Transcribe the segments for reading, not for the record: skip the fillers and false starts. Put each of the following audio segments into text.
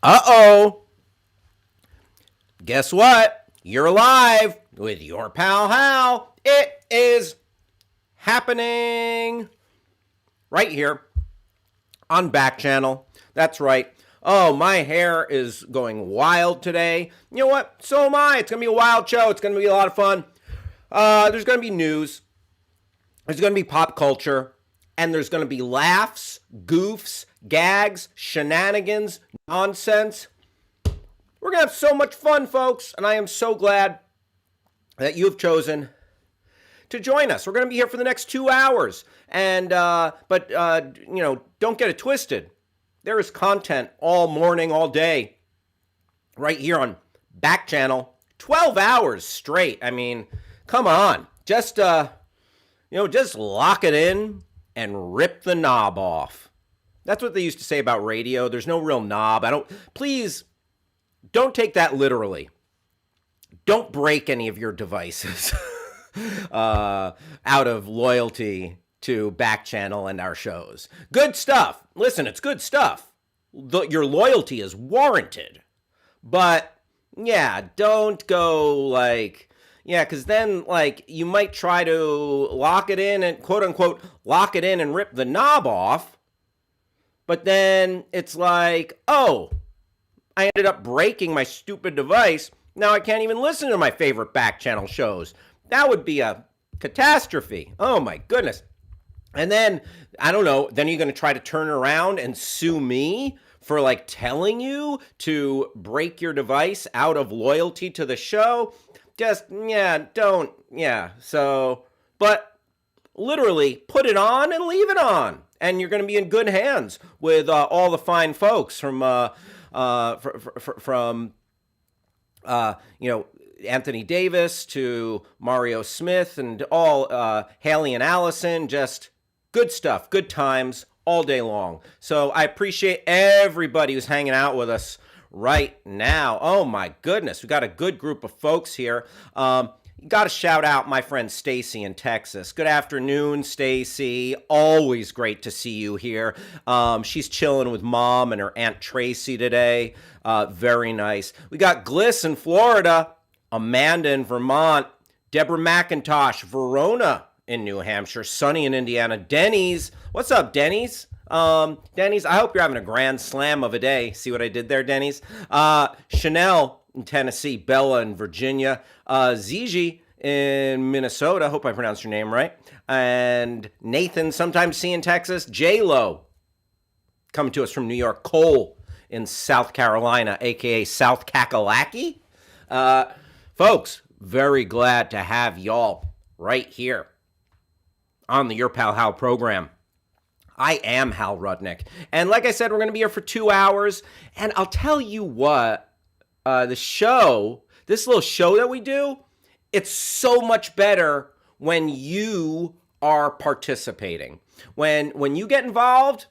Uh-oh. Guess what? You're live with your pal Hal. It is happening right here on Backchannel. That's right. Oh, my hair is going wild today. You know what? So am I. It's going to be a wild show. It's going to be a lot of fun. There's going to be news. There's going to be pop culture. And there's going to be laughs, goofs, gags, shenanigans, nonsense. We're going to have so much fun, folks, and I am so glad that you have chosen to join us. We're going to be here for the next 2 hours, and but don't get it twisted. There is content all morning, all day, right here on Backchannel, 12 hours straight. I mean, come on, just lock it in and rip the knob off. That's what they used to say about radio. There's no real knob. Please. Don't take that literally. Don't break any of your devices out of loyalty to Backchannel and our shows. Good stuff. Listen, it's good stuff. Your loyalty is warranted. But, yeah, don't go because then, you might try to lock it in and, quote-unquote, lock it in and rip the knob off. But then it's like, oh, I ended up breaking my stupid device. Now I can't even listen to my favorite Backchannel shows. That would be a catastrophe. Oh my goodness. And then, I don't know, then you're going to try to turn around and sue me for telling you to break your device out of loyalty to the show. But literally put it on and leave it on. And you're going to be in good hands with all the fine folks from Anthony Davis to Mario Smith and all Haley and Allison. Just good stuff, good times all day long. So I appreciate everybody who's hanging out with us right now. Oh my goodness, we got a good group of folks here. Got to shout out my friend Stacy in Texas. Good afternoon, Stacy. Always great to see you here. She's chilling with Mom and her Aunt Tracy today. Very nice. We got Gliss in Florida, Amanda in Vermont, Deborah McIntosh, Verona in New Hampshire, Sunny in Indiana, Denny's. What's up, Denny's? Denny's, I hope you're having a grand slam of a day. See what I did there, Denny's? Chanel in Tennessee, Bella in Virginia, Ziji in Minnesota. Hope I pronounced your name right. And Nathan, sometimes see in Texas. J-Lo, coming to us from New York. Cole in South Carolina, a.k.a. South Kakalaki. Folks, very glad to have y'all right here on the Your Pal Hal program. I am Hal Rudnick. And like I said, we're going to be here for 2 hours. And I'll tell you what, this little show that we do, it's so much better when you are participating. When you get involved,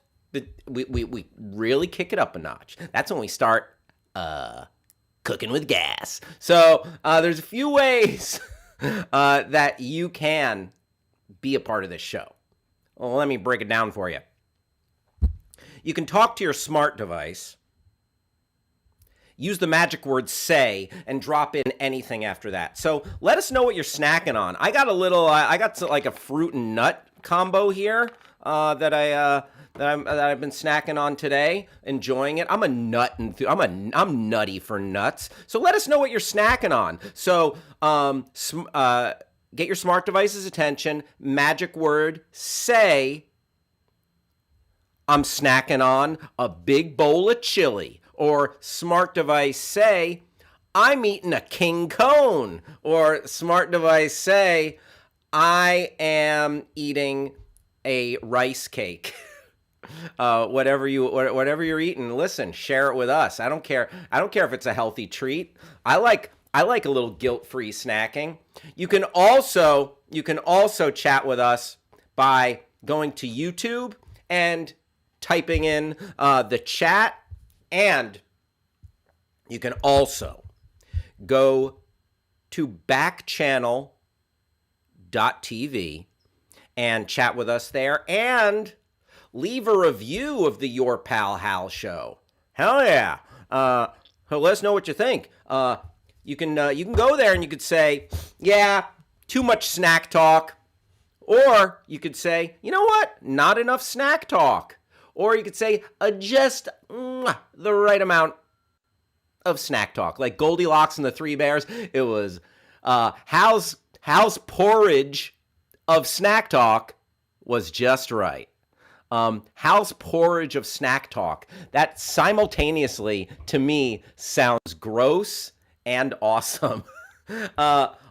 we really kick it up a notch. That's when we start cooking with gas. So there's a few ways that you can be a part of this show. Well, let me break it down for you. You can talk to your smart device, use the magic word say, and drop in anything after that. So let us know what you're snacking on. I got a fruit and nut combo here that I've been snacking on today, enjoying it. I'm a nut I'm nutty for nuts. So let us know what you're snacking on. So get your smart device's attention. Magic word say. I'm snacking on a big bowl of chili. Or smart device say, I'm eating a king cone. Or smart device say, I am eating a rice cake. Whatever you're eating, listen, share it with us. I don't care if it's a healthy treat. I like a little guilt-free snacking. You can also chat with us by going to YouTube and typing in the chat, and you can also go to backchannel.tv and chat with us there and leave a review of the Your Pal Hal show. Hell yeah. Let us know what you think. You can go there and you could say, yeah, too much snack talk. Or you could say, you know what? Not enough snack talk. Or you could say, just the right amount of snack talk. Like Goldilocks and the Three Bears. It was Hal's porridge of snack talk was just right. Hal's porridge of snack talk. That simultaneously, to me, sounds gross and awesome.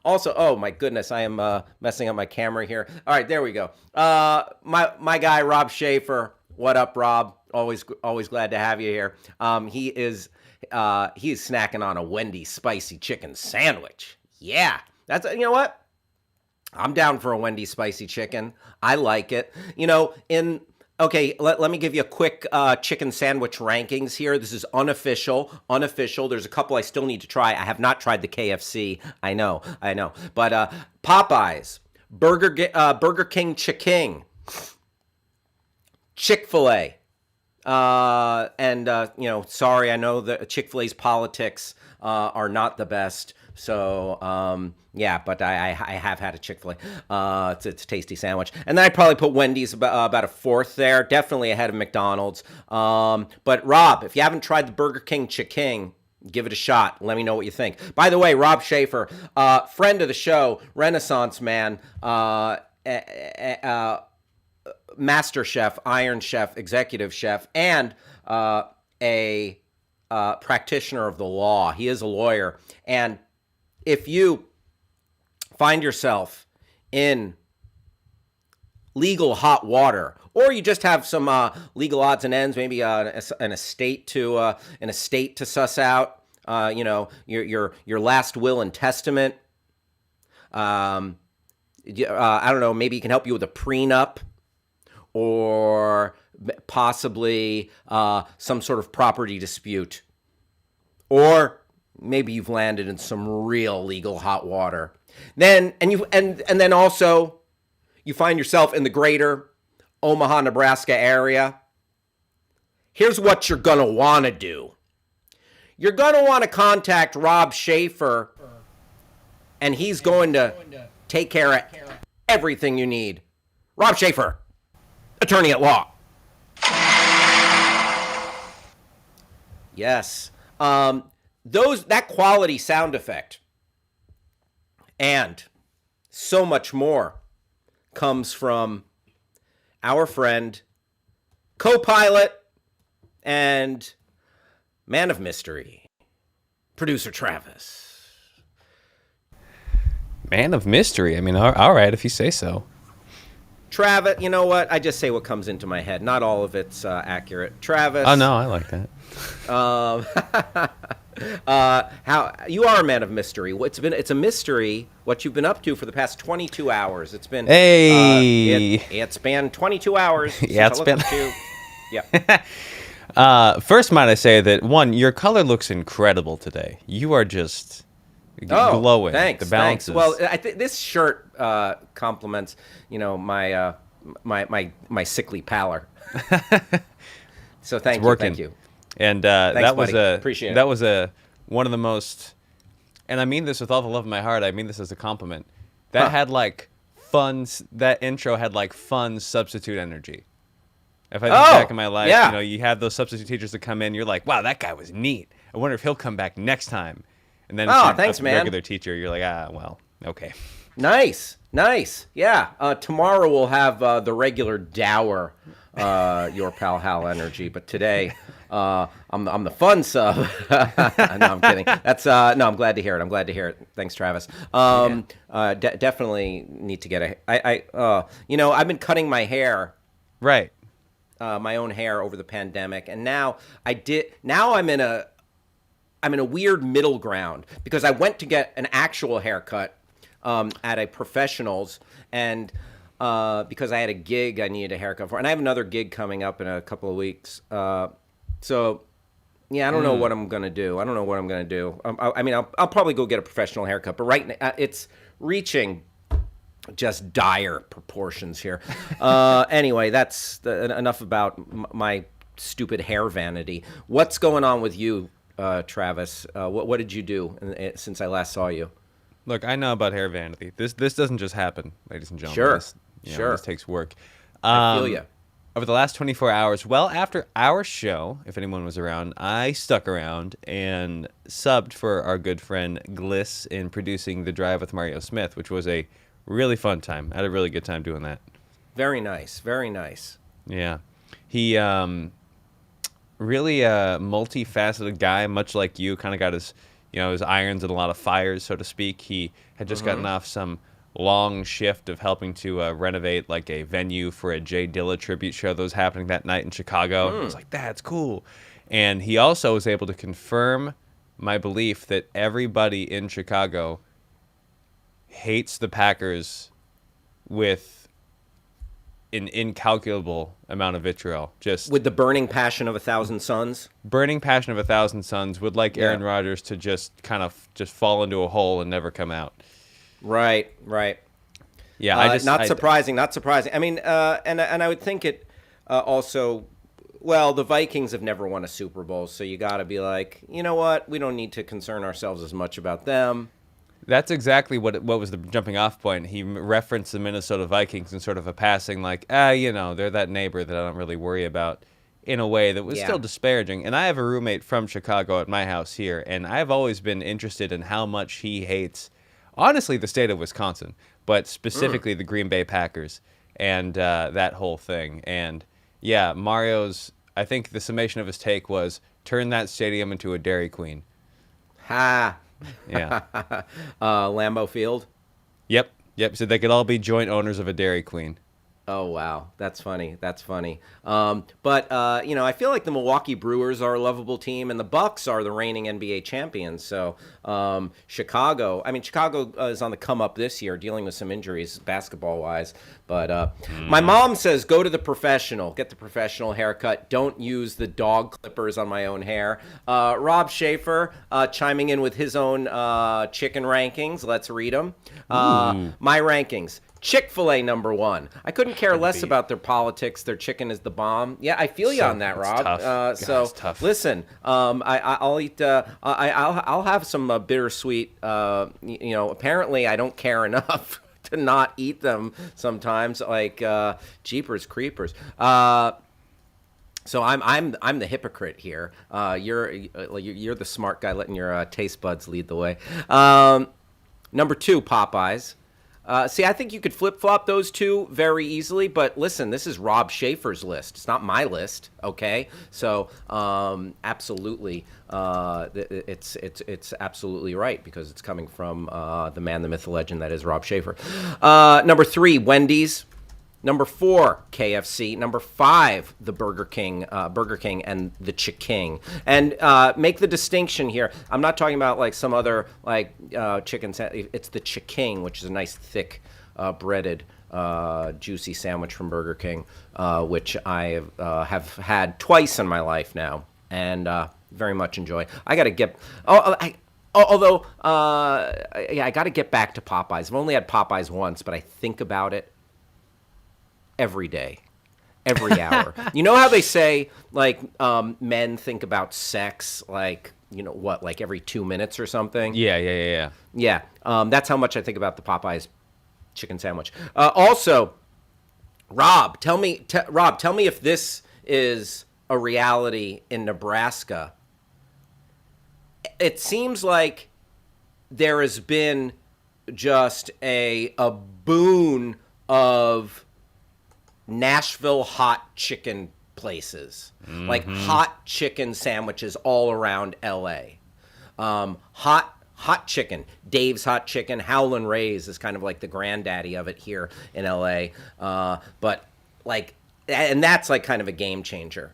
Also, oh my goodness, I am messing up my camera here. All right, there we go. My guy Rob Schaefer. What up, Rob? Always glad to have you here. He is snacking on a Wendy's spicy chicken sandwich. Yeah, that's, you know what? I'm down for a Wendy's spicy chicken. I like it. Okay, let me give you a quick chicken sandwich rankings here. This is unofficial. There's a couple I still need to try. I have not tried the KFC. I know. But Popeyes, Burger King Chicken, Chick-fil-A. Sorry, I know that Chick-fil-A's politics are not the best. So, but I have had a Chick-fil-A. It's a tasty sandwich. And then I'd probably put Wendy's about a fourth there, definitely ahead of McDonald's. But Rob, if you haven't tried the Burger King Chicken, give it a shot. Let me know what you think. By the way, Rob Schaefer, friend of the show, Renaissance man, master chef, Iron Chef, executive chef, and a practitioner of the law. He is a lawyer. And if you find yourself in legal hot water, or you just have some legal odds and ends, maybe an estate to suss out, your last will and testament. I don't know. Maybe he can help you with a prenup, or possibly some sort of property dispute, or maybe you've landed in some real legal hot water. Then also you find yourself in the greater Omaha, Nebraska area. Here's what you're gonna want to do. You're gonna want to contact Rob Schaefer, and he's going to take care of everything you need. Rob Schaefer, attorney at law. Yes. That quality sound effect and so much more comes from our friend, co-pilot, and man of mystery, producer Travis. Man of mystery? I mean, all right, if you say so. Travis, you know what? I just say what comes into my head. Not all of it's accurate. Travis. Oh, no, I like that. How you are a man of mystery. It's a mystery what you've been up to for the past 22 hours. It's been it's been 22 hours. Yeah, it's been. Yeah. First, might I say that one, your color looks incredible today. You are just glowing. Thanks. The balances. Well, I think this shirt complements, my sickly pallor. So thank you. And thanks, that was buddy. Appreciate it. That was one of the most, and I mean this with all the love in my heart. I mean this as a compliment. That had like fun. That intro had like fun substitute energy. If I think back in my life, you had those substitute teachers that come in. You're like, wow, that guy was neat. I wonder if he'll come back next time. And then thanks, man. Regular teacher, you're like, well, okay. Nice. Yeah. Tomorrow we'll have the regular dour your Pal Hal energy, but today I'm the fun sub. No, I'm kidding. That's no, I'm glad to hear it. Thanks, Travis. Definitely need to get I've been cutting my hair. Right. My own hair over the pandemic, and now I'm in a weird middle ground because I went to get an actual haircut at a professional's, and because I had a gig I needed a haircut for, and I have another gig coming up in a couple of weeks. So yeah, I don't know what I'm gonna do. I'll probably go get a professional haircut, but right now it's reaching just dire proportions here. Anyway, that's enough about my stupid hair vanity. What's going on with you, Travis? What did you do since I last saw you? Look, I know about hair vanity. This doesn't just happen, ladies and gentlemen. Sure, This, sure. This takes work. I feel you. Over the last 24 hours, well after our show, if anyone was around, I stuck around and subbed for our good friend Gliss in producing The Drive with Mario Smith, which was a really fun time. I had a really good time doing that. Very nice, very nice. Yeah. He really a multifaceted guy, much like you, kind of got his irons in a lot of fires, so to speak. He had just gotten off some long shift of helping to renovate like a venue for a Jay Dilla tribute show that was happening that night in Chicago. I was like, that's cool. And he also was able to confirm my belief that everybody in Chicago hates the Packers with an incalculable amount of vitriol. Just with the burning passion of 1,000 suns. Burning passion of 1,000 suns would like Aaron Rodgers to just kind of just fall into a hole and never come out. Right. Yeah, not surprising. I mean, and I would think it also. Well, the Vikings have never won a Super Bowl, so you got to be like, you know what? We don't need to concern ourselves as much about them. That's exactly what was the jumping off point. He referenced the Minnesota Vikings in sort of a passing, like, they're that neighbor that I don't really worry about, in a way that was still disparaging. And I have a roommate from Chicago at my house here, and I've always been interested in how much he hates, honestly, the state of Wisconsin, but specifically the Green Bay Packers and that whole thing. And yeah, I think the summation of his take was, turn that stadium into a Dairy Queen. Ha! Yeah. Lambeau Field? Yep. So they could all be joint owners of a Dairy Queen. Oh, wow. That's funny. But I feel like the Milwaukee Brewers are a lovable team, and the Bucks are the reigning NBA champions. So Chicago is on the come up this year, dealing with some injuries basketball-wise. But my mom says, go to the professional. Get the professional haircut. Don't use the dog clippers on my own hair. Rob Schaefer chiming in with his own chicken rankings. Let's read them. My rankings. Chick-fil-A #1. I couldn't care less about their politics. Their chicken is the bomb. Yeah, I feel you on that, Rob. Tough. So tough. Listen, I'll eat. I'll have some bittersweet. Apparently I don't care enough to not eat them sometimes. Like Jeepers Creepers. So I'm the hypocrite here. You're the smart guy, letting your taste buds lead the way. #2, Popeyes. I think you could flip-flop those two very easily, but listen, this is Rob Schaefer's list. It's not my list, okay? So, absolutely, it's absolutely right, because it's coming from the man, the myth, the legend that is Rob Schaefer. #3, Wendy's. #4, KFC. #5, the Burger King and the Chiking. And make the distinction here. I'm not talking about like some other chicken. It's the Chiking, which is a nice thick breaded juicy sandwich from Burger King, which I have had twice in my life now, and very much enjoy. I got to get. I got to get back to Popeyes. I've only had Popeyes once, but I think about it every day, every hour. You know how they say, men think about sex, like every 2 minutes or something? Yeah. Yeah, that's how much I think about the Popeyes chicken sandwich. Also, Rob, tell me if this is a reality in Nebraska. It seems like there has been just a boon of Nashville Hot Chicken places, like hot chicken sandwiches all around LA. Hot chicken, Dave's Hot Chicken, Howlin' Ray's is kind of like the granddaddy of it here in LA. And that's like kind of a game changer.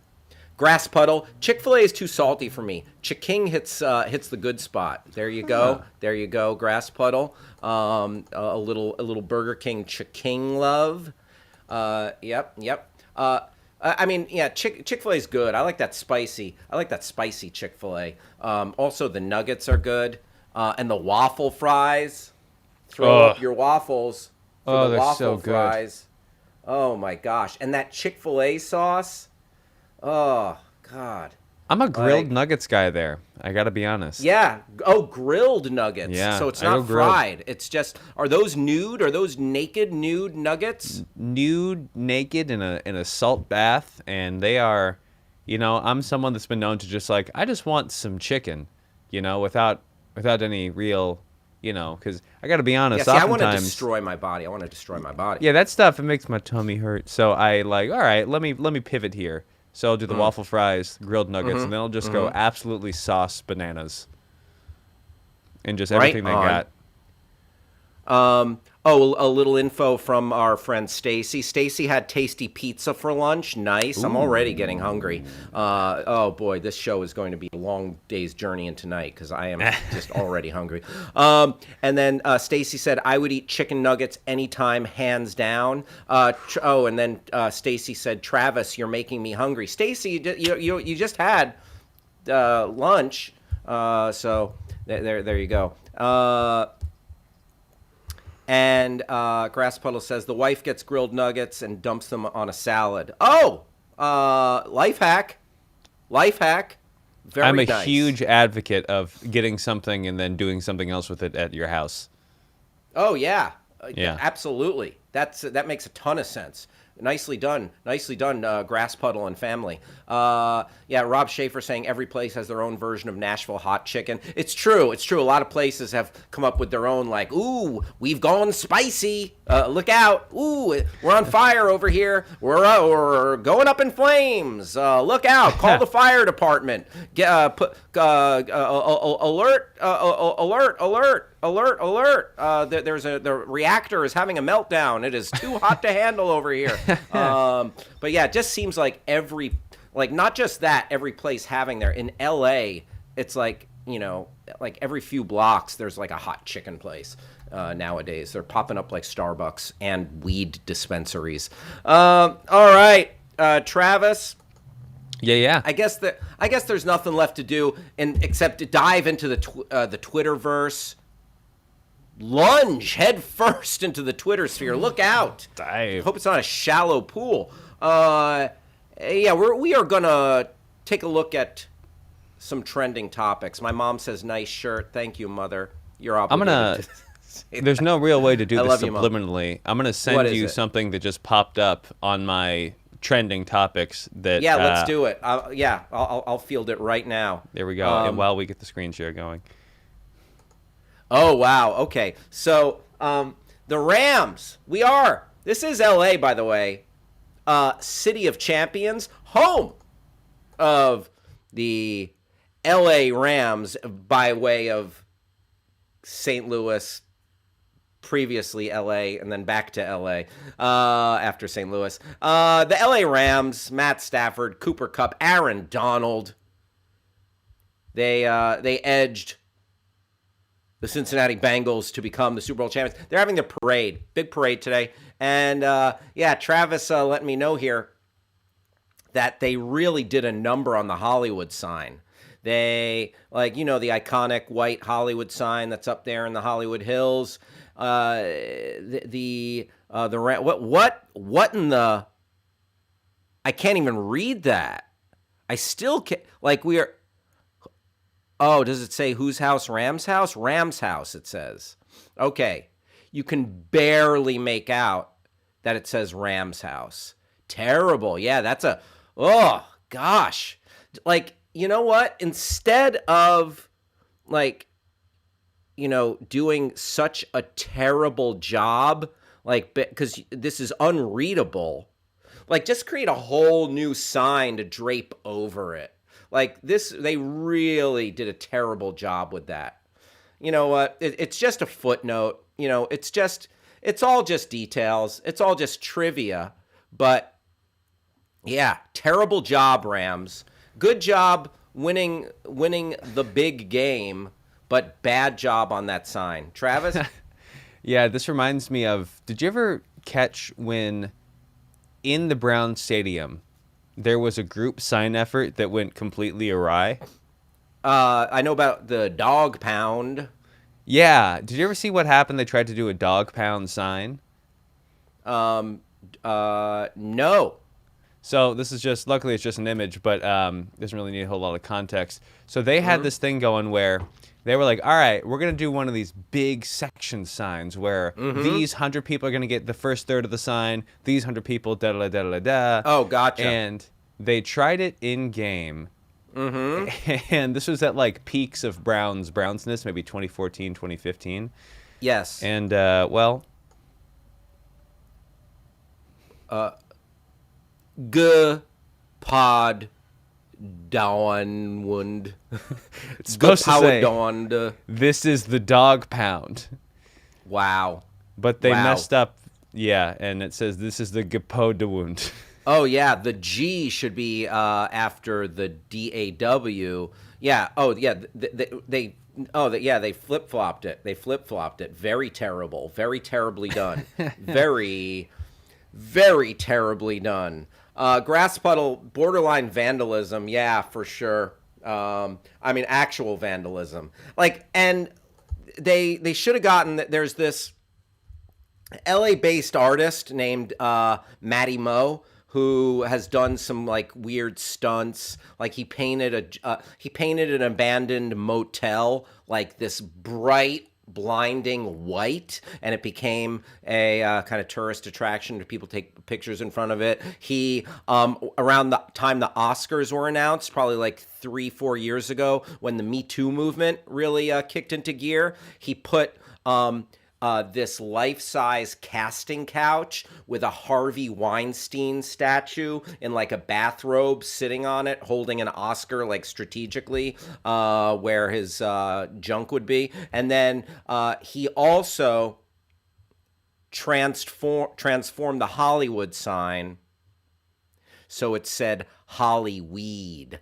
Grass Puddle, Chick-fil-A is too salty for me. Chiking hits the good spot. There you go. There you go. Grass Puddle. A little Burger King Chiking love. Yep. Chick-fil-A is good. I like that spicy Chick-fil-A. Also, the nuggets are good. And the waffle fries. Throw up your waffles for the waffle so fries. Good. Oh, my gosh. And that Chick-fil-A sauce. Oh, God. I'm a grilled Like, nuggets guy there. I gotta be honest. yeah. Oh, grilled nuggets. Yeah, So it's I go not grilled. fried. It's just, are those nude? Are those naked nude nuggets? Nude, naked, in a salt bath, and they are, I'm someone that's been known to just like I just want some chicken, without any real, because I gotta be Yeah, honest. see, I want to Oftentimes, destroy my body. I want to destroy my body. yeah, that stuff it makes my tummy hurt. So I like, all right, let me pivot here. So I'll do the waffle fries, grilled nuggets, and then I'll just go absolutely sauce bananas, and just Right everything they on. got. A little info from our friend Stacy. Stacy had tasty pizza for lunch. Nice. I'm already getting hungry. Oh boy, this show is going to be a long day's journey into night because I am just already hungry. And then Stacy said I would eat chicken nuggets anytime, hands down. And then Stacy said, Travis, you're making me hungry. Stacy, you just had lunch, so there you go. And Grass Puddle says the wife gets grilled nuggets and dumps them on a salad. Oh, life hack, life hack. Very I'm a nice. huge advocate of getting something and then doing something else with it at your house. Oh yeah, Yeah. absolutely. That makes a ton of sense. Nicely done, Grass Puddle and family. Yeah, Rob Schaefer saying every place has their own version of Nashville Hot Chicken. It's true. A lot of places have come up with their own, like, ooh, we've gone spicy. Look out. Ooh, we're on fire over here. We're going up in flames. Look out. Call the fire department. Alert, alert. The reactor is having a meltdown. It is too hot to handle over here. But yeah, it just seems like not just that, every place having there. In LA, it's like, like every few blocks, there's like a hot chicken place. Nowadays, they're popping up like Starbucks and weed dispensaries. All right, Travis. Yeah. I guess there's nothing left to do except to dive into the Twitterverse. Lunge head first into the Twitter sphere. Look out! Dive. Hope it's not a shallow pool. Yeah, we are gonna take a look at some trending topics. My mom says, "Nice shirt." Thank you, mother. You're obligated. There's no real way to do I this love you, Mom. subliminally. I'm gonna What send is you it? something that just popped up on my trending topics. That Yeah, let's do it. I'll field it right now. There we go. And while we get the screen share going. Oh, wow. Okay. So, the Rams, this is LA, by the way, City of Champions, home of the LA Rams by way of St. Louis, previously LA, and then back to LA after St. Louis. The LA Rams, Matt Stafford, Cooper Kupp, Aaron Donald, they edged the Cincinnati Bengals to become the Super Bowl champions. They're having their parade, big parade today. And yeah, Travis let me know here that they really did a number on the Hollywood sign. They, the iconic white Hollywood sign that's up there in the Hollywood Hills. What in the, I can't even read that. I still can't, oh, does it say whose house? Ram's house? Ram's house, it says. Okay. You can barely make out that it says Ram's house. Terrible. Yeah, oh, gosh. You know what? Instead of, doing such a terrible job, because this is unreadable, just create a whole new sign to drape over it. They really did a terrible job with that. You know what? It's just a footnote. It's all just details. It's all just trivia. But yeah, terrible job, Rams. Good job winning the big game, but bad job on that sign. Travis? Yeah, this reminds me of, did you ever catch when in the Brown Stadium, there was a group sign effort that went completely awry? I know about the dog pound. Yeah. Did you ever see what happened? They tried to do a dog pound sign. No. So this is just, luckily it's just an image, but doesn't really need a whole lot of context. So they had this thing going where they were like, all right, we're going to do one of these big section signs where these 100 people are going to get the first third of the sign, these 100 people, da-da-da-da-da. Oh, gotcha. And they tried it in-game. And this was at like peaks of Brownsness, maybe 2014, 2015. Yes. And, Pod Downwund. it's supposed to say, Dawned. this is the dog pound. Wow. But they messed up, and it says this is the Gepodewund. Oh, yeah, the G should be after the DAW. Yeah, oh, yeah, they flip-flopped it. They flip-flopped it. Very terrible. Very terribly done. Very, very terribly done. Grass puddle, borderline vandalism, yeah, for sure. I mean, actual vandalism. Like, and they should have gotten that. There's this LA-based artist named Matty Moe who has done some like weird stunts. Like he painted an abandoned motel like this bright, blinding white, and it became a kind of tourist attraction to people take pictures in front of it. He around the time the Oscars were announced, probably like 3-4 years ago, when the Me Too movement really kicked into gear, he put this life-size casting couch with a Harvey Weinstein statue in like a bathrobe sitting on it, holding an Oscar like strategically where his junk would be. And then he also transformed the Hollywood sign so it said Hollyweed,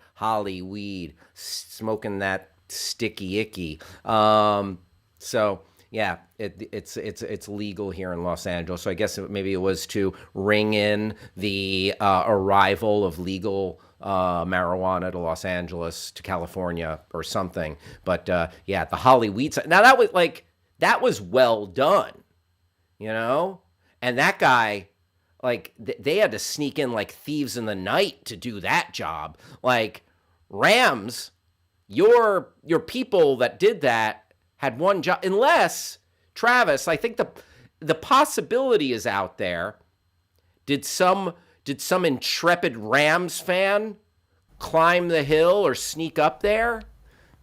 smoking that sticky icky. So yeah, it's legal here in Los Angeles. So I guess maybe it was to ring in the arrival of legal marijuana to Los Angeles, to California or something. But yeah, the Hollyweed sign. Now that was well done, you know? And that guy, like they had to sneak in like thieves in the night to do that job. Like Rams, your people that did that had one job, unless, Travis, I think the possibility is out there. Did some intrepid Rams fan climb the hill or sneak up there?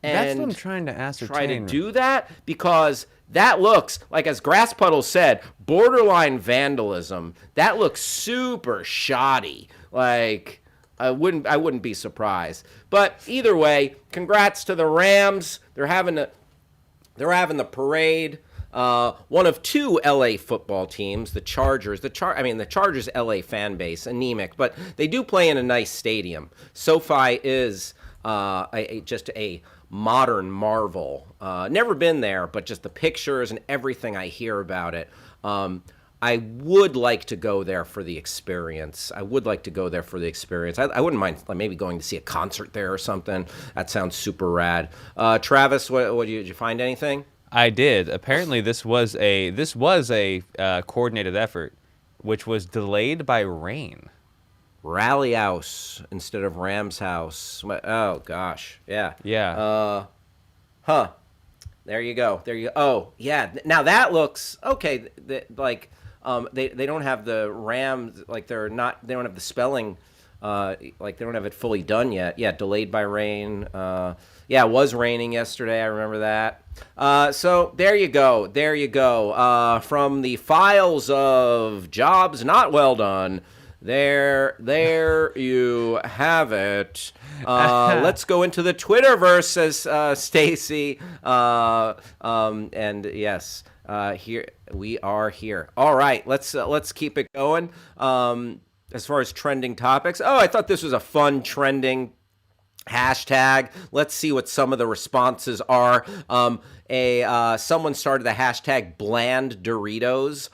And that's what I'm trying to ascertain. Try to do that? Because that looks, like as Grass Puddle said, borderline vandalism. That looks super shoddy. Like, I wouldn't be surprised. But either way, congrats to the Rams. They're having the parade. One of two LA football teams, the Chargers. The Chargers LA fan base, anemic, but they do play in a nice stadium. SoFi is just a modern marvel. Never been there, but just the pictures and everything I hear about it. I would like to go there for the experience. I wouldn't mind maybe going to see a concert there or something. That sounds super rad. Travis, what did you find anything? I did. Apparently, this was a coordinated effort, which was delayed by rain. Rally House instead of Rams House. Oh gosh, yeah. Yeah. There you go. Oh yeah. Now that looks okay. They don't have the Rams, like they don't have the spelling, like they don't have it fully done yet. Yeah, delayed by rain. Yeah, it was raining yesterday. I remember that. So there you go. From the files of jobs not well done. There you have it. Let's go into the Twitterverse, says Stacy. And yes, here we are here. All right, let's keep it going. As far as trending topics, I thought this was a fun trending hashtag. Let's see what some of the responses are. Someone started the hashtag bland Doritos,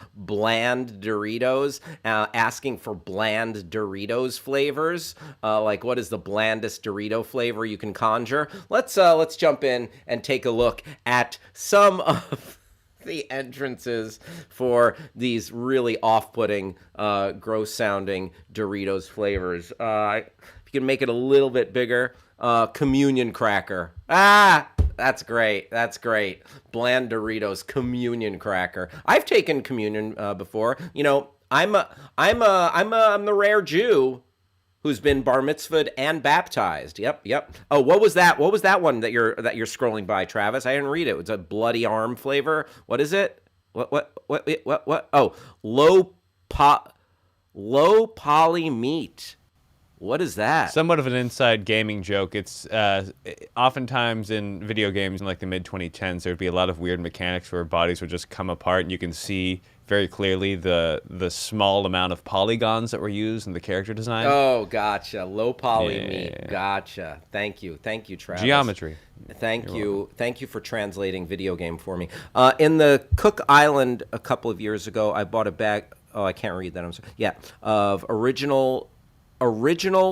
asking for bland Doritos flavors. Like, what is the blandest Dorito flavor you can conjure? Let's jump in and take a look at some of the entrances for these really off-putting, gross-sounding Doritos flavors. If you can make it a little bit bigger, communion cracker. That's great. That's great. Bland Doritos communion cracker. I've taken communion before. You know, I'm the rare Jew who's been bar mitzvahed and baptized. Yep. Oh, what was that? What was that one that you're scrolling by, Travis? I didn't read it. It's a bloody arm flavor. What is it? What? Oh, low poly meat. What is that? Somewhat of an inside gaming joke. It's oftentimes in video games in like the mid-2010s, there'd be a lot of weird mechanics where bodies would just come apart, and you can see very clearly the small amount of polygons that were used in the character design. Oh, gotcha. Low poly meat. Gotcha. Thank you, Travis. Geometry. Thank you for translating video game for me. In the Cook Island a couple of years ago, I bought a bag. Oh, I can't read that. I'm sorry. Yeah, of original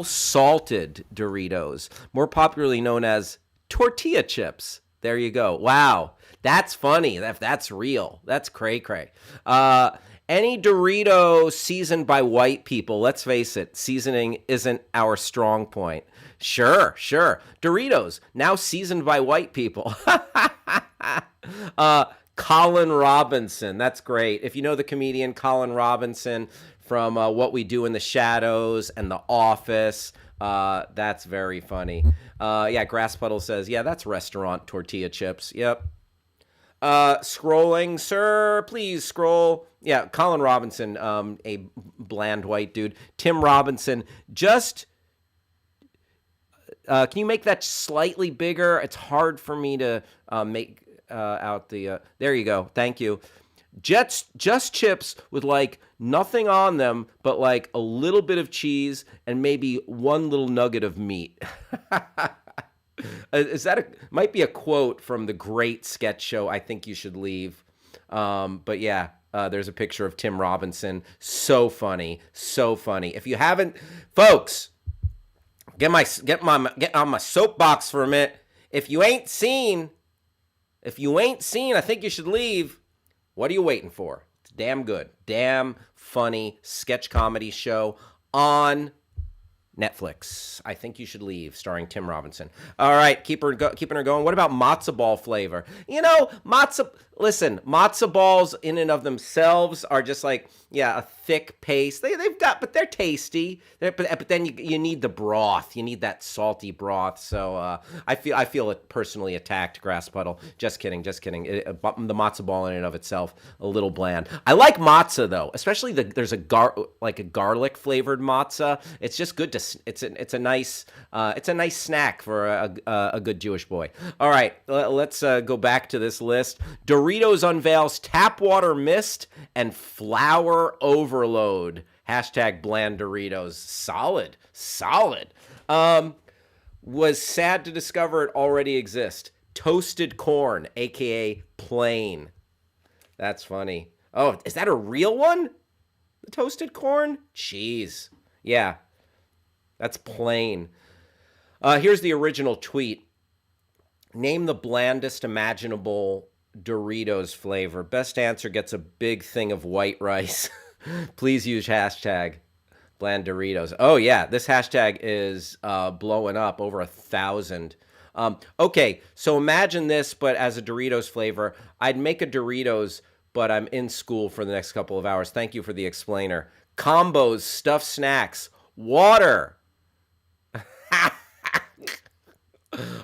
salted Doritos, more popularly known as tortilla chips. There you go. Wow. That's funny. That's real. That's cray-cray. Any Dorito seasoned by white people, let's face it, seasoning isn't our strong point. Sure. Doritos, now seasoned by white people. Colin Robinson. That's great. If you know the comedian Colin Robinson from What We Do in the Shadows and The Office, that's very funny. Grass Puddle says, yeah, that's restaurant tortilla chips. Yep. Scrolling, sir, please scroll. Yeah, Colin Robinson, a bland white dude. Tim Robinson, just, can you make that slightly bigger? It's hard for me to make out the, there you go. Thank you. Just chips with like nothing on them, but like a little bit of cheese and maybe one little nugget of meat. Is that might be a quote from the great sketch show I Think You Should Leave. But yeah, there's a picture of Tim Robinson. So funny. If you haven't, folks, get on my soapbox for a minute. If you ain't seen I Think You Should Leave, what are you waiting for? It's damn good. Damn funny sketch comedy show on Netflix. I Think You Should Leave, starring Tim Robinson. All right, keeping her going. What about matzo ball flavor? You know, matzo balls in and of themselves are just like, yeah, a thick paste. But they're tasty. But then you need the broth. You need that salty broth. So I feel it personally attacked, Grass Puddle. Just kidding. The matzo ball in and of itself, a little bland. I like matzo though, especially there's a garlic flavored matzo. It's just good to. It's a nice snack for a good Jewish boy. All right, let's go back to this list. Doritos unveils tap water mist and flour overload. Hashtag bland Doritos. Solid. Was sad to discover it already exists. Toasted corn, aka plain. That's funny. Oh, is that a real one? The toasted corn? Jeez. Yeah. That's plain. Here's the original tweet. Name the blandest imaginable Doritos flavor. Best answer gets a big thing of white rice. Please use hashtag bland Doritos. Oh, yeah. This hashtag is blowing up over 1,000. Okay, so imagine this, but as a Doritos flavor. I'd make a Doritos, but I'm in school for the next couple of hours. Thank you for the explainer. Combos, stuffed snacks, water.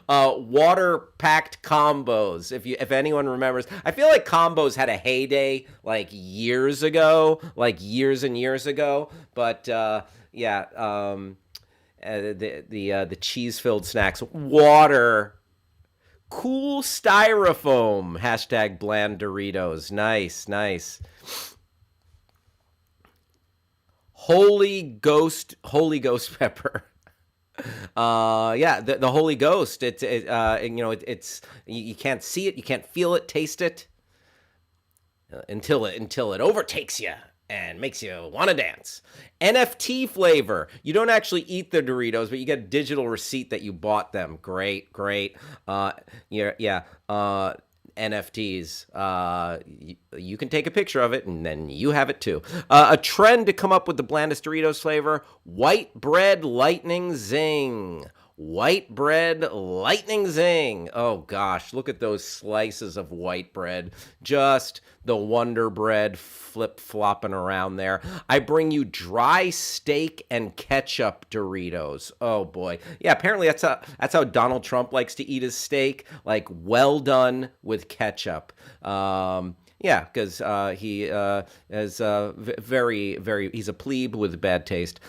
Water-packed combos. If anyone remembers, I feel like combos had a heyday like years and years ago. But the cheese-filled snacks, water, cool styrofoam. Hashtag bland Doritos. Nice. Holy Ghost pepper. The Holy Ghost. It's you can't see it, you can't feel it, taste it until it overtakes you and makes you want to dance. NFT flavor. You don't actually eat the Doritos, but you get a digital receipt that you bought them. Great. NFTs. You can take a picture of it, and then you have it too. A trend to come up with the blandest Doritos flavor: white bread lightning zing. White bread lightning zing. Oh gosh, look at those slices of white bread. Just the Wonder Bread flip-flopping around there. I bring you dry steak and ketchup Doritos. Oh boy. Yeah, apparently that's how Donald Trump likes to eat his steak, like well done with ketchup. Yeah, because he is very, he's a plebe with bad taste.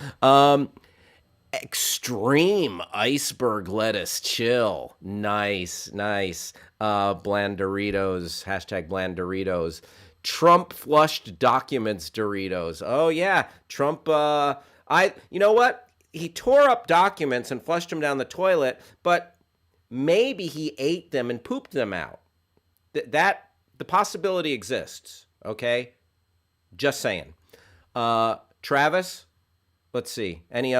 Extreme iceberg lettuce chill. Nice. Bland Doritos. Hashtag bland Doritos. Trump flushed documents Doritos. Oh yeah. Trump, you know what? He tore up documents and flushed them down the toilet, but maybe he ate them and pooped them out. The possibility exists. Okay. Just saying. Travis, let's see. Any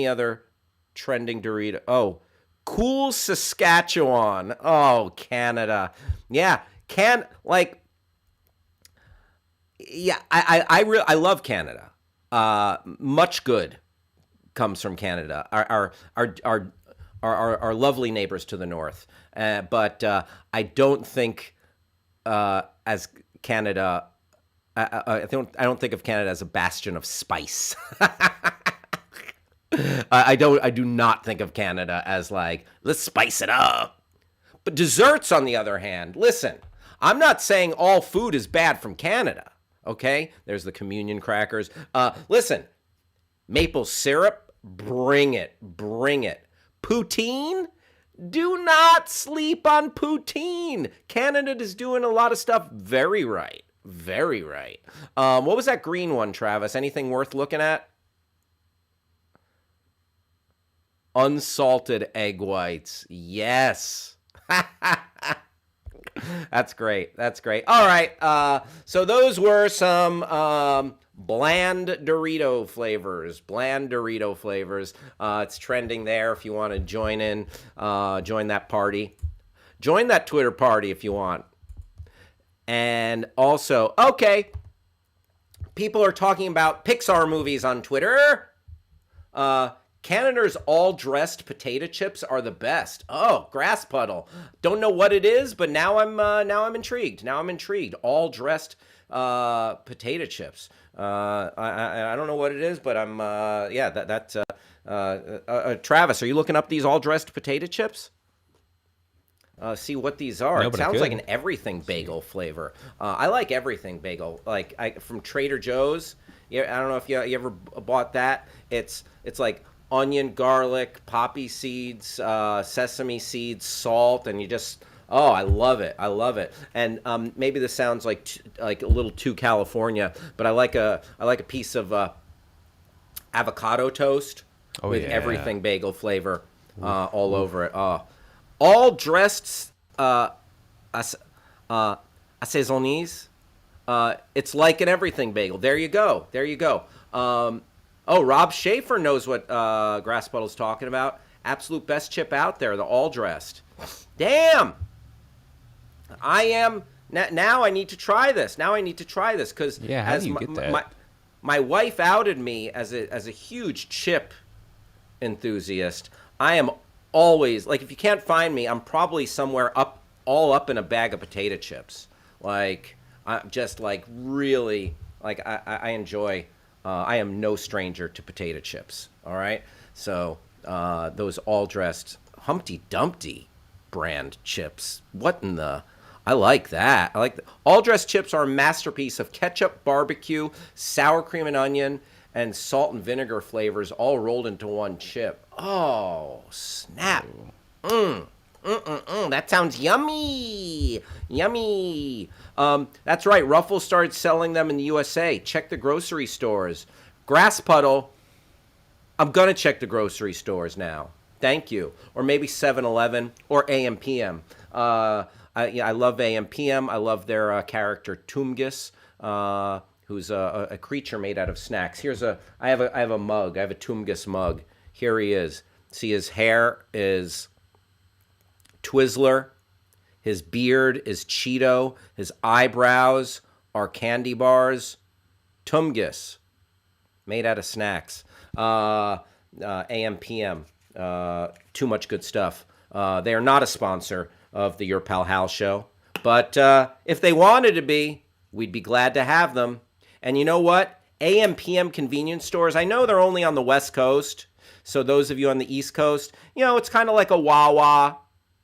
other trending Dorito? Oh, cool Saskatchewan. Oh, Canada. Yeah, I love Canada. Much good comes from Canada. Our lovely neighbors to the north. But I don't think as Canada. I don't think of Canada as a bastion of spice. I do not think of Canada as like, let's spice it up. But desserts, on the other hand, listen, I'm not saying all food is bad from Canada, okay? There's the communion crackers. Listen, maple syrup, bring it. Poutine, do not sleep on poutine. Canada is doing a lot of stuff very right. What was that green one, Travis? Anything worth looking at? Unsalted egg whites. Yes. That's great. All right. So those were some bland Dorito flavors. It's trending there if you want to join in. Join that party. Join that Twitter party if you want. And also, okay, people are talking about Pixar movies on Twitter. Canada's all-dressed potato chips are the best. Oh, grass puddle. Don't know what it is, but now I'm intrigued. All-dressed potato chips. I don't know what it is, but I'm Travis, are you looking up these all-dressed potato chips? See what these are. No, it sounds like an everything bagel flavor. I like everything bagel. From Trader Joe's. Yeah, I don't know if you ever bought that. It's like onion, garlic, poppy seeds, sesame seeds, salt, and you just, I love it. And maybe this sounds like a little too California, but I like a piece of avocado toast with everything bagel flavor all over it. All dressed assaisonnées. It's like an everything bagel. There you go. Rob Schaefer knows what Grass Puddle's talking about. Absolute best chip out there, the all dressed. Damn. Now I need to try this. Because how do you get that? My wife outed me as a huge chip enthusiast. I am always, like, if you can't find me, I'm probably somewhere all up in a bag of potato chips. Like, I'm just like really, like, I enjoy. I am no stranger to potato chips. All right, so those all dressed Humpty Dumpty brand chips. What in the? I like that. All dressed chips are a masterpiece of ketchup, barbecue, sour cream and onion, and salt and vinegar flavors all rolled into one chip. Oh, snap. That sounds yummy. That's right. Ruffles started selling them in the USA. Check the grocery stores. Grass Puddle, I'm going to check the grocery stores now. Thank you. Or maybe 7-Eleven or AmPM. I love AmPM. I love their character Toomgus, who's a creature made out of snacks. I have a mug. I have a Toomgus mug. Here he is. See, his hair is Twizzler. His beard is Cheeto. His eyebrows are candy bars. Tumgus, made out of snacks. AmPM, too much good stuff. They are not a sponsor of the Your Pal Hal show, but if they wanted to be, we'd be glad to have them. And you know what? AmPM convenience stores, I know they're only on the West Coast, so those of you on the East Coast, it's kind of like a Wawa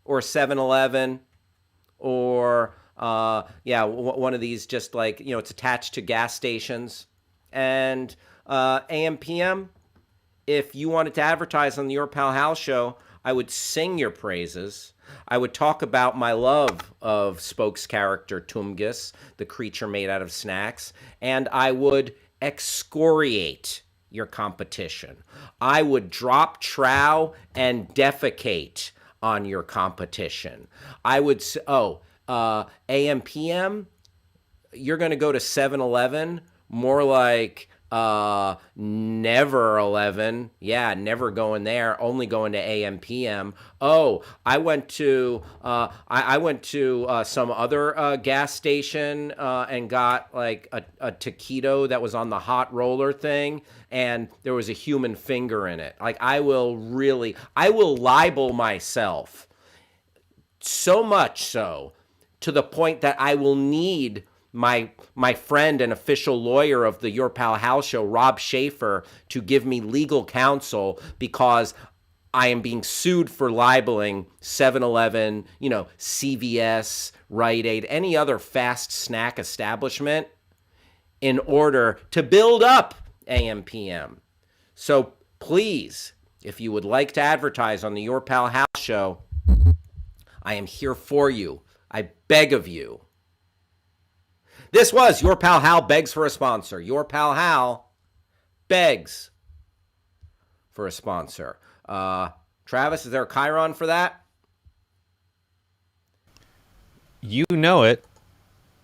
or 7-Eleven or, one of these just like, it's attached to gas stations. And AmPM, if you wanted to advertise on the Your Pal Hal show, I would sing your praises. I would talk about my love of Spoke's character, Tumgus, the creature made out of snacks, and I would excoriate your competition. I would drop trow and defecate on your competition. I would say, AmPM, you're going to go to 7-Eleven, more like never 11. Yeah, never going there, only going to AmPM. Oh, I went to some other gas station and got like a taquito that was on the hot roller thing, and there was a human finger in it. Like I will libel myself so much so to the point that I will need my friend and official lawyer of the Your Pal Hal show, Rob Schaefer, to give me legal counsel because I am being sued for libeling 7-Eleven, CVS, Rite Aid, any other fast snack establishment in order to build up AmPM. So please, if you would like to advertise on the Your Pal Hal show, I am here for you. I beg of you. This was Your Pal Hal begs for a sponsor. Your Pal Hal begs for a sponsor. Travis, is there a Chiron for that? You know it.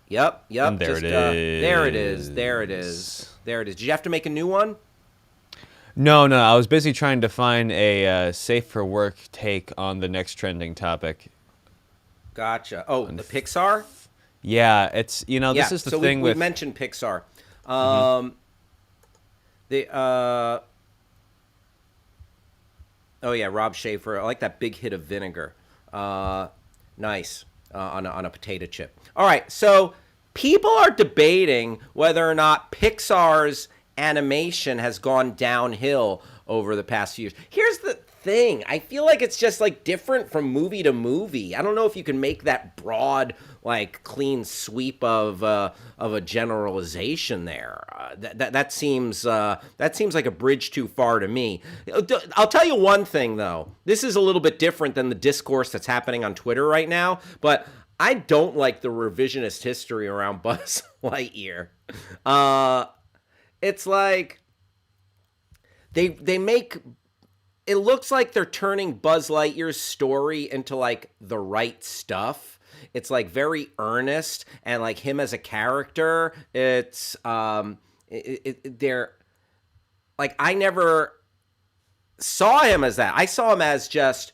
Yep. And there it is. There it is. Did you have to make a new one? No. I was busy trying to find a safe for work take on the next trending topic. Gotcha. Oh, the Pixar? Yeah, it's this is the thing we with mentioned Pixar. Rob Schaefer. I like that big hit of vinegar. Nice on a potato chip. All right, so people are debating whether or not Pixar's animation has gone downhill over the past few years. Here's the thing. I feel like it's just like different from movie to movie. I don't know if you can make that broad, like clean sweep of a generalization there. That seems like a bridge too far to me. I'll tell you one thing though. This is a little bit different than the discourse that's happening on Twitter right now, but I don't like the revisionist history around Buzz Lightyear. It's like they make it looks like they're turning Buzz Lightyear's story into like the right stuff. It's like very earnest, and like him as a character, it's they're like, I never saw him as that. I saw him as just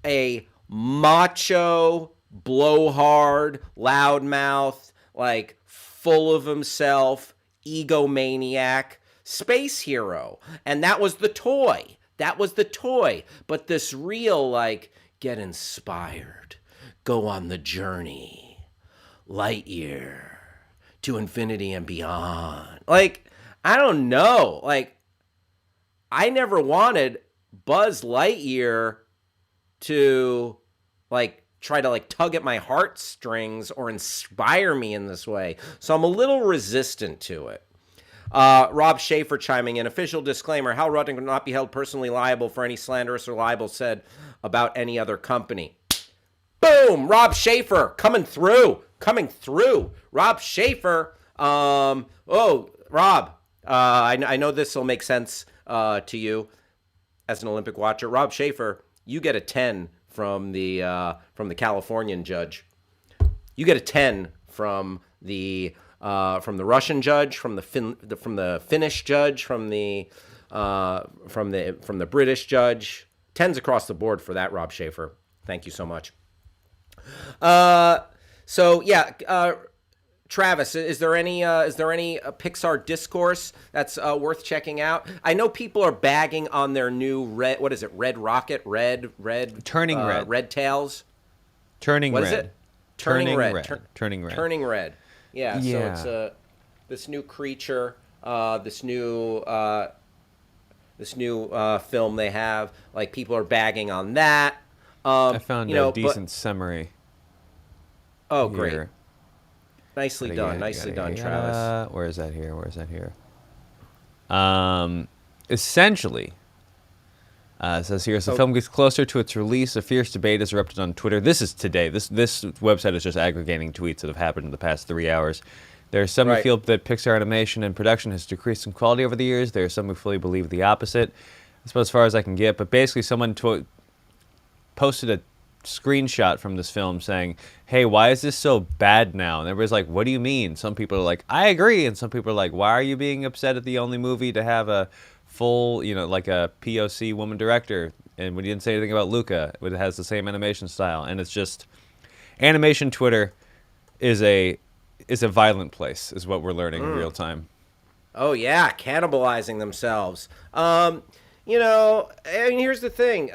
a macho, blowhard, loudmouth, like full of himself, egomaniac space hero. And that was the toy. But this real, like, get inspired, go on the journey, Lightyear to infinity and beyond. Like, I don't know. Like, I never wanted Buzz Lightyear to, like, try to, like, tug at my heartstrings or inspire me in this way. So I'm a little resistant to it. Rob Schaefer chiming in. Official disclaimer: Hal Rudnick will not be held personally liable for any slanderous or libel said about any other company. Boom! Rob Schaefer coming through. Rob Schaefer. Rob. I know this will make sense to you as an Olympic watcher. Rob Schaefer, you get a 10 from the Californian judge. You get a 10 from the Russian judge, from the Finnish judge, from the British judge. 10s across the board for that, Rob Schaefer. Thank you so much. So yeah, Travis, is there any Pixar discourse that's worth checking out? I know people are bagging on their new red. What is it? Red Rocket, Turning red, Red Tails. turning What red, is it? turning red, turning red. Turning red. Yeah. Yeah. So it's this new creature, this new film they have. Like people are bagging on that. I found you know, a decent summary. Oh, great. Here. Nicely done. Nicely done, Travis. Where is that here? Where is that here? Essentially, it says here, as the film gets closer to its release, a fierce debate is erupted on Twitter. This is today. This website is just aggregating tweets that have happened in the past 3 hours. There are some who feel that Pixar animation and production has decreased in quality over the years. There are some who fully believe the opposite. That's about as far as I can get. But basically, someone posted a screenshot from this film saying, hey, why is this so bad now? And everybody's like, what do you mean? Some people are like, I agree. And some people are like, why are you being upset at the only movie to have a full, like a POC woman director? And we didn't say anything about Luca. It has the same animation style. And it's just, animation Twitter is a violent place, is what we're learning in real time. Oh yeah, cannibalizing themselves. And here's the thing.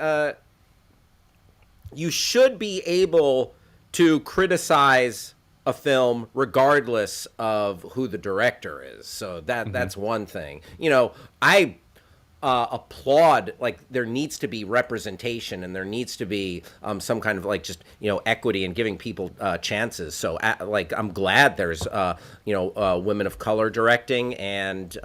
You should be able to criticize a film regardless of who the director is. So that's one thing. I applaud, like, there needs to be representation, and there needs to be some kind of, like, just equity and giving people chances. So I'm glad there's women of color directing, and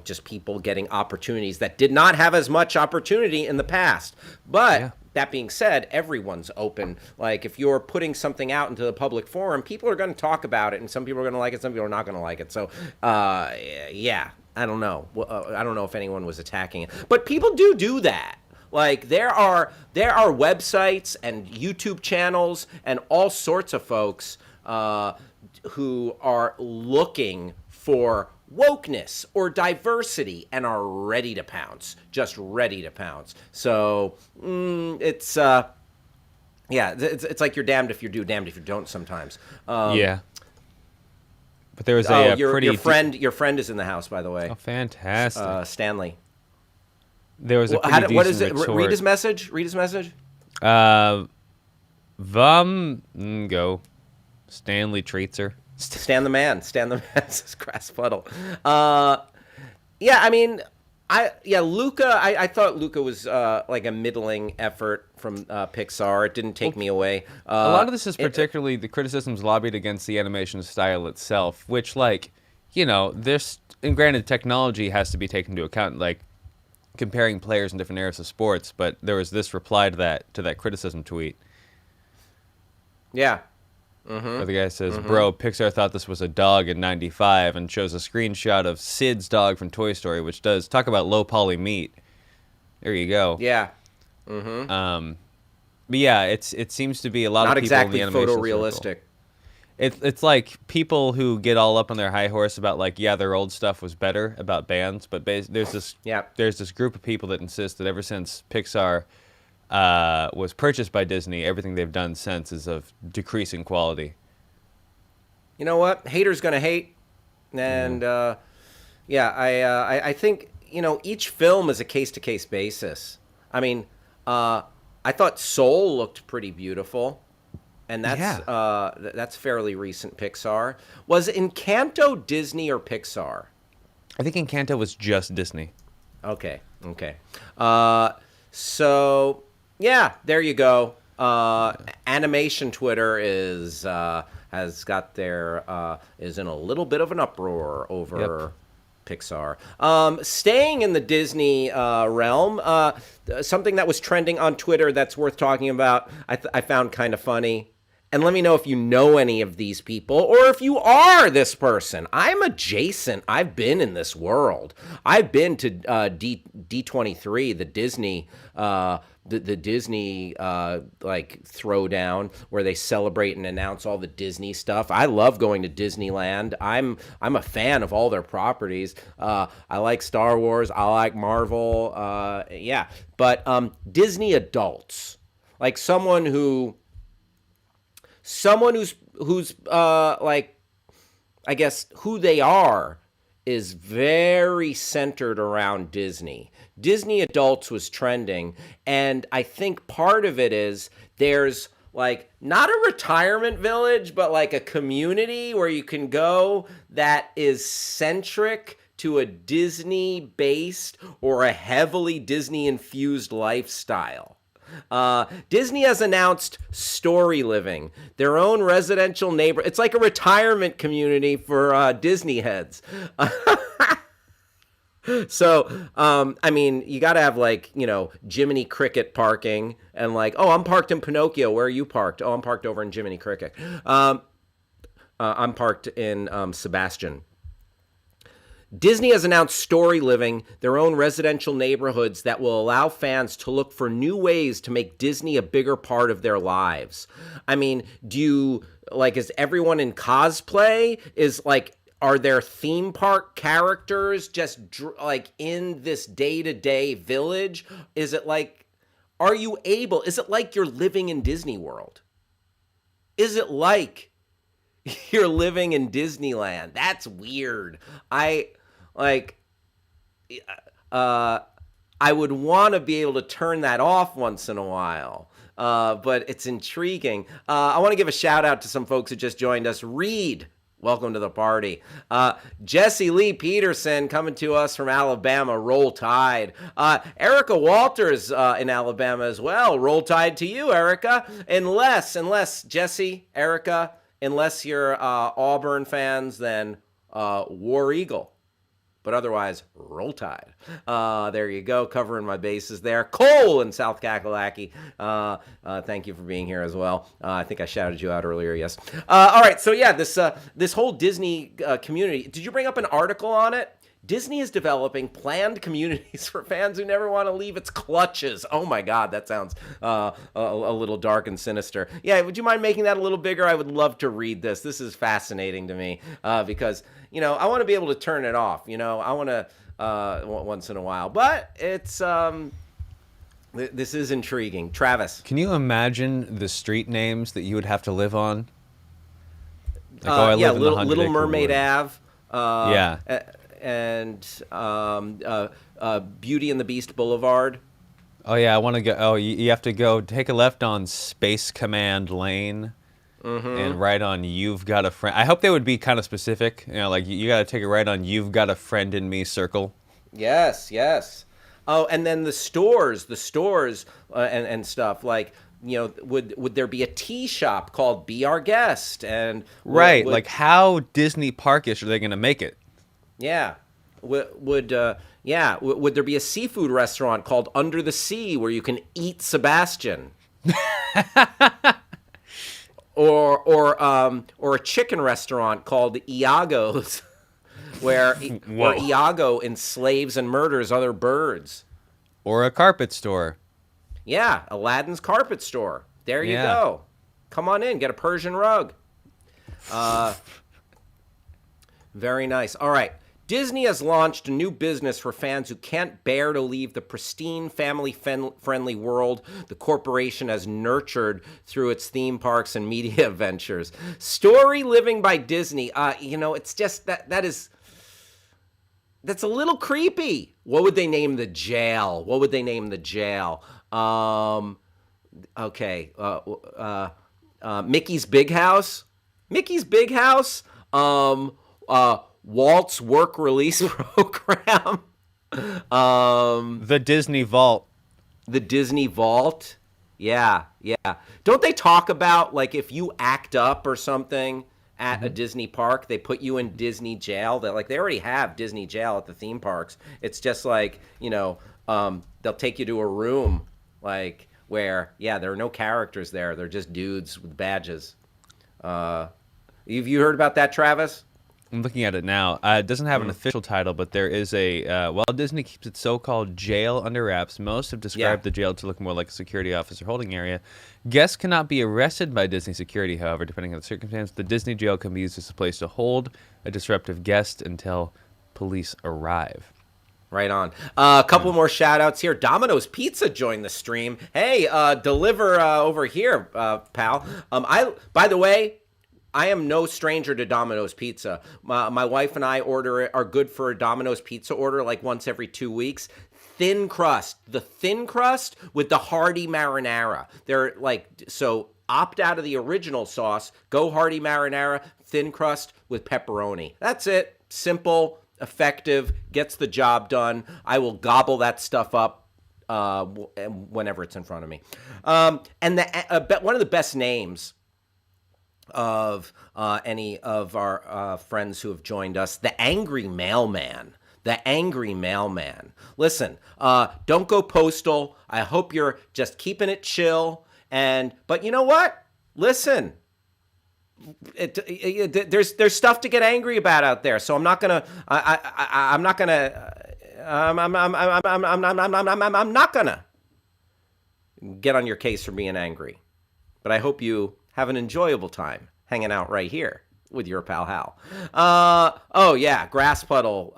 just people getting opportunities that did not have as much opportunity in the past. But that being said, everyone's open. Like, if you're putting something out into the public forum, people are going to talk about it, and some people are going to like it, some people are not going to like it. So, yeah, I don't know. I don't know if anyone was attacking it, but people do that. Like, there are websites and YouTube channels and all sorts of folks who are looking for wokeness or diversity and are ready to pounce, just ready to pounce. So it's like you're damned if you do, damned if you don't sometimes. But there was your friend is in the house, by the way. Oh, fantastic. Stanley. There was a pretty decent what is it? retort. Read his message. Go. Stanley Treatser. Stan the man, says Grass Puddle. Luca, I thought Luca was like a middling effort from Pixar. It didn't take me away. A lot of this is particularly the criticisms lobbied against the animation style itself, which, this, and granted, technology has to be taken into account, like comparing players in different eras of sports, but there was this reply to that criticism tweet. Yeah. Where the guy says, bro, Pixar thought this was a dog in 95, and shows a screenshot of Sid's dog from Toy Story, which does talk about low poly meat. There you go. Yeah. But yeah, it seems to be a lot not of people exactly in the animation photorealistic. circle. It's like people who get all up on their high horse about, like, their old stuff was better about bands, but there's this group of people that insist that ever since Pixar was purchased by Disney, everything they've done since is of decreasing quality. You know what? Haters gonna hate, and I think each film is a case-to-case basis. I mean, I thought Soul looked pretty beautiful, and that's fairly recent Pixar. Was Encanto Disney or Pixar? I think Encanto was just Disney. Okay. So. Yeah, there you go. Animation Twitter is has got their is in a little bit of an uproar over Pixar. Staying in the Disney realm, something that was trending on Twitter that's worth talking about. I found kind of funny. And let me know if you know any of these people, or if you are this person. I'm adjacent. I've been in this world. I've been to D23, the Disney the Disney like throwdown where they celebrate and announce all the Disney stuff. I love going to Disneyland. I'm a fan of all their properties. I like Star Wars. I like Marvel. But Disney adults, like someone who someone who's like, I guess who they are is very centered around Disney. Disney Adults was trending, and I think part of it is there's like not a retirement village, but like a community where you can go that is centric to a Disney based or a heavily Disney infused lifestyle. Disney has announced Story Living, their own residential neighbor. It's like a retirement community for Disney heads. So, I mean, you got to have like, Jiminy Cricket parking and like, oh, I'm parked in Pinocchio. Where are you parked? Oh, I'm parked over in Jiminy Cricket. I'm parked in Sebastian. Disney has announced Story Living, their own residential neighborhoods that will allow fans to look for new ways to make Disney a bigger part of their lives. I mean, is everyone in cosplay? Are there theme park characters just like in this day-to-day village? Is it like you're living in Disney World? Is it like you're living in Disneyland? That's weird. I would want to be able to turn that off once in a while. But it's intriguing. I want to give a shout out to some folks who just joined us. Reed, welcome to the party. Jesse Lee Peterson coming to us from Alabama. Roll Tide. Erica Walters in Alabama as well. Roll Tide to you, Erica. Unless Jesse, Erica, unless you're Auburn fans, then War Eagle. But otherwise, Roll Tide. There you go, covering my bases there. Cole in South Kakalaki. Thank you for being here as well. I think I shouted you out earlier, yes. All right, so yeah, this whole Disney community. Did you bring up an article on it? Disney is developing planned communities for fans who never want to leave its clutches. Oh my God, that sounds a little dark and sinister. Yeah, would you mind making that a little bigger? I would love to read this. This is fascinating to me because, I want to be able to turn it off. I want to once in a while. But it's this is intriguing. Travis. Can you imagine the street names that you would have to live on? Like, I live in the Little Mermaid Ave. Yeah. And Beauty and the Beast Boulevard. Oh yeah, I want to go. Oh, you have to go take a left on Space Command Lane, and right on You've Got a Friend. I hope they would be kind of specific. Like you got to take a right on You've Got a Friend in Me Circle. Yes. Oh, and then the stores, and stuff like. Would there be a tea shop called Be Our Guest? And right, like how Disney Parkish are they going to make it? Yeah. Would there be a seafood restaurant called Under the Sea where you can eat Sebastian? or a chicken restaurant called Iago's where Iago enslaves and murders other birds. Or a carpet store. Yeah, Aladdin's carpet store. There you go. Come on in, get a Persian rug. Very nice. All right. Disney has launched a new business for fans who can't bear to leave the pristine, family-friendly world the corporation has nurtured through its theme parks and media ventures. Story Living by Disney. It's just that's a little creepy. What would they name the jail? Okay. Mickey's Big House. Walt's Work Release Program. The Disney Vault. Yeah. Don't they talk about, like, if you act up or something at a Disney park, they put you in Disney jail? They already have Disney jail at the theme parks. It's just like, they'll take you to a room, like, where, there are no characters there. They're just dudes with badges. Have you heard about that, Travis? I'm looking at it now. It doesn't have an official title, but there is while Disney keeps its so-called jail under wraps, most have described the jail to look more like a security officer holding area. Guests cannot be arrested by Disney security, however, depending on the circumstance. The Disney jail can be used as a place to hold a disruptive guest until police arrive. Right on. A couple more shout outs here. Domino's Pizza joined the stream. Hey, deliver over here, pal. By the way, I am no stranger to Domino's Pizza. My wife and I are good for a Domino's Pizza order like once every 2 weeks. Thin crust, the thin crust with the hearty marinara. They're like, so opt out of the original sauce, go hearty marinara, thin crust with pepperoni. That's it. Simple, effective, gets the job done. I will gobble that stuff up whenever it's in front of me. And one of the best names of any of our friends who have joined us, the Angry Mailman. The Angry Mailman. Listen, don't go postal. I hope you're just keeping it chill. But you know what? Listen, there's stuff to get angry about out there. So I'm not gonna. I'm not gonna. I'm not gonna get on your case for being angry. But I hope you have an enjoyable time hanging out right here with your pal Hal. Oh yeah, Grass Puddle.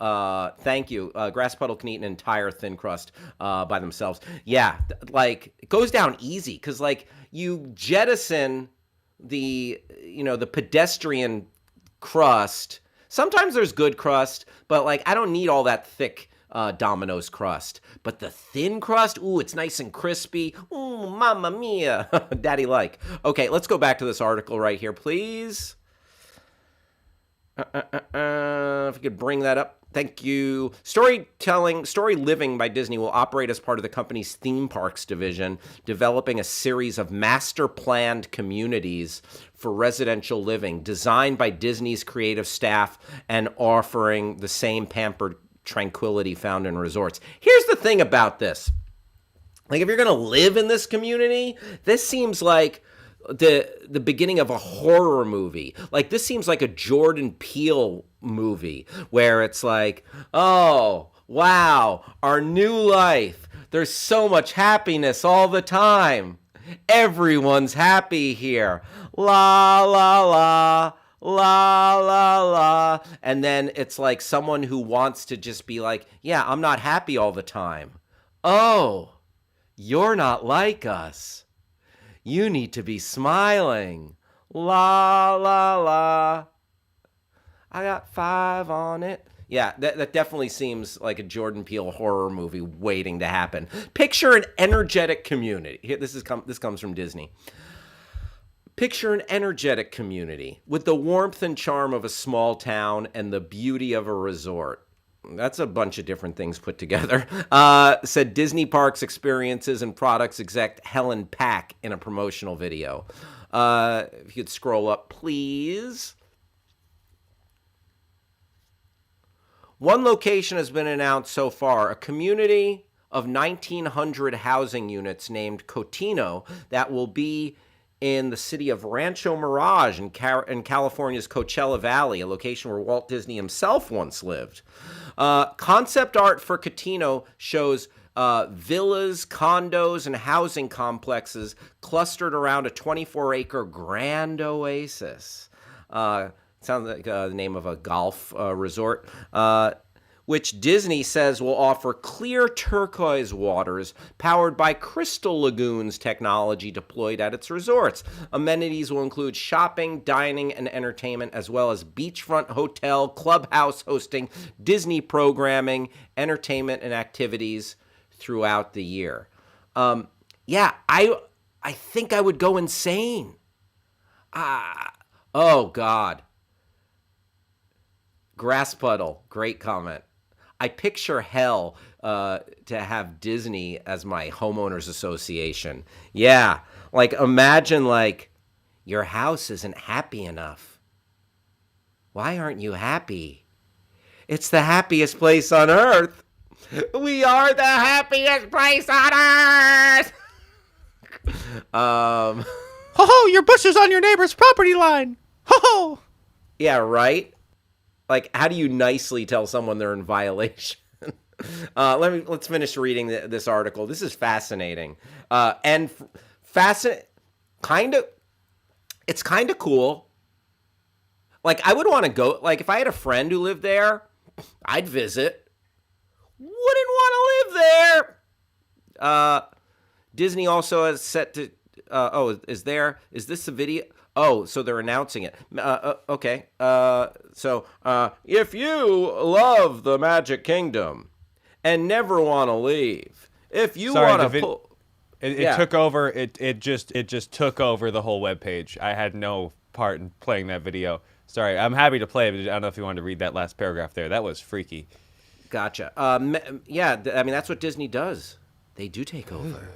Thank you. Grass Puddle can eat an entire thin crust by themselves. Yeah, like it goes down easy because like you jettison the pedestrian crust. Sometimes there's good crust, but like I don't need all that thick Domino's crust. But the thin crust, ooh, it's nice and crispy. Ooh, mamma mia. Daddy like. Okay, let's go back to this article right here, please. If you could bring that up. Thank you. Story Living by Disney will operate as part of the company's theme parks division, developing a series of master planned communities for residential living, designed by Disney's creative staff and offering the same pampered tranquility found in resorts. Here's the thing about this. Like, if you're going to live in this community, this seems like the beginning of a horror movie. Like, this seems like a Jordan Peele movie where it's like, oh, wow, our new life. There's so much happiness all the time. Everyone's happy here. La, la, la. La, la, la. And then it's like someone who wants to just be like, yeah, I'm not happy all the time. Oh, you're not like us. You need to be smiling. La, la, la. I got 5 on it. Yeah, that definitely seems like a Jordan Peele horror movie waiting to happen. Picture an energetic community. Here, this comes from Disney. Picture an energetic community with the warmth and charm of a small town and the beauty of a resort. That's a bunch of different things put together, said Disney Parks Experiences and Products exec Helen Pack in a promotional video. If you could scroll up, please. One location has been announced so far, a community of 1,900 housing units named Cotino that will be in the city of Rancho Mirage in California's Coachella Valley, a location where Walt Disney himself once lived. Concept art for Cotino shows villas, condos, and housing complexes clustered around a 24-acre grand oasis. Sounds like the name of a golf resort. Which Disney says will offer clear turquoise waters powered by Crystal Lagoons technology deployed at its resorts. Amenities will include shopping, dining, and entertainment, as well as beachfront hotel, clubhouse hosting, Disney programming, entertainment, and activities throughout the year. Yeah, I think I would go insane. Oh, God. Grass Puddle, great comment. I picture hell to have Disney as my homeowners association. Yeah, like imagine like your house isn't happy enough. Why aren't you happy? It's the happiest place on earth. We are the happiest place on earth. Ho ho! Your bush is on your neighbor's property line. Ho ho! Yeah, right. Like, how do you nicely tell someone they're in violation? Let's finish reading this article. This is fascinating. It's kind of cool. Like, I would want to go. Like, if I had a friend who lived there, I'd visit. wouldn't want to live there. Disney also has set to. Is this the video? Oh, so they're announcing it. Okay. If you love the Magic Kingdom and never want to leave, if you want to pull. It took over. It just took over the whole webpage. I had no part in playing that video. Sorry, I'm happy to play it, but I don't know if you wanted to read that last paragraph there. That was freaky. Gotcha. I mean, that's what Disney does. They do take over.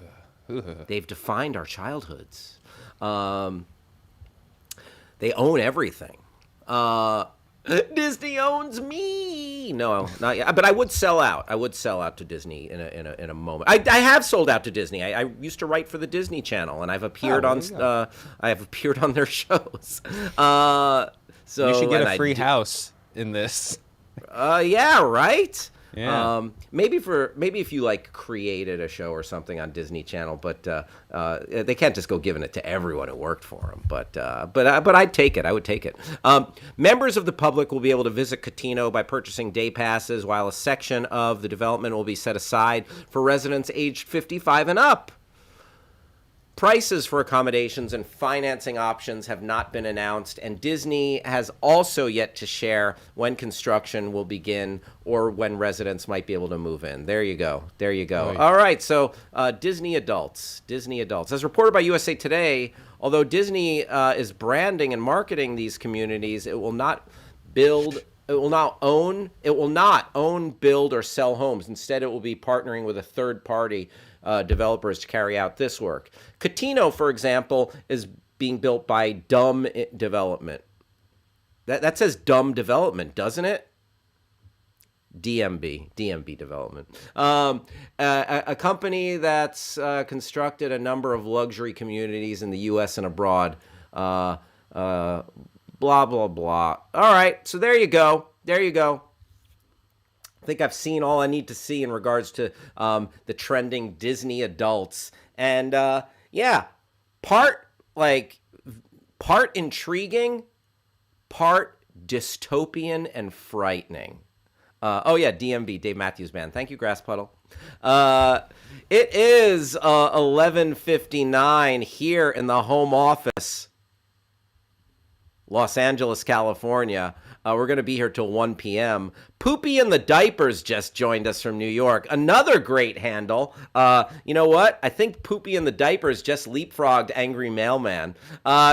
They've defined our childhoods. They own everything. Disney owns me. No, not yet. But I would sell out. I would sell out to Disney in a moment. I have sold out to Disney. I used to write for the Disney Channel, and I've appeared on their shows. So you should get a free house in this. Yeah, right. Yeah. Maybe if you like created a show or something on Disney Channel, but they can't just go giving it to everyone who worked for them. But I'd take it. I would take it. Members of the public will be able to visit Cotino by purchasing day passes, while a section of the development will be set aside for residents aged 55 and up. Prices for accommodations and financing options have not been announced, and Disney has also yet to share when construction will begin or when residents might be able to move in. There you go. Right. All right, so Disney adults. As reported by USA Today, although Disney is branding and marketing these communities, it will not own, build, or sell homes. Instead, it will be partnering with a third party developers to carry out this work. Cotino, for example, is being built by Dumb Development. That says Dumb Development, doesn't it? DMB Development. A company that's constructed a number of luxury communities in the U.S. and abroad. Blah, blah, blah. All right, so there you go. I think I've seen all I need to see in regards to the trending Disney adults. And part intriguing, part dystopian and frightening. DMB, Dave Matthews Band. Thank you, Grass Puddle. It is 11:59 here in the home office, Los Angeles, California. We're going to be here till 1 p.m. Poopy in the Diapers just joined us from New York. Another great handle. You know what? I think Poopy in the Diapers just leapfrogged Angry Mailman.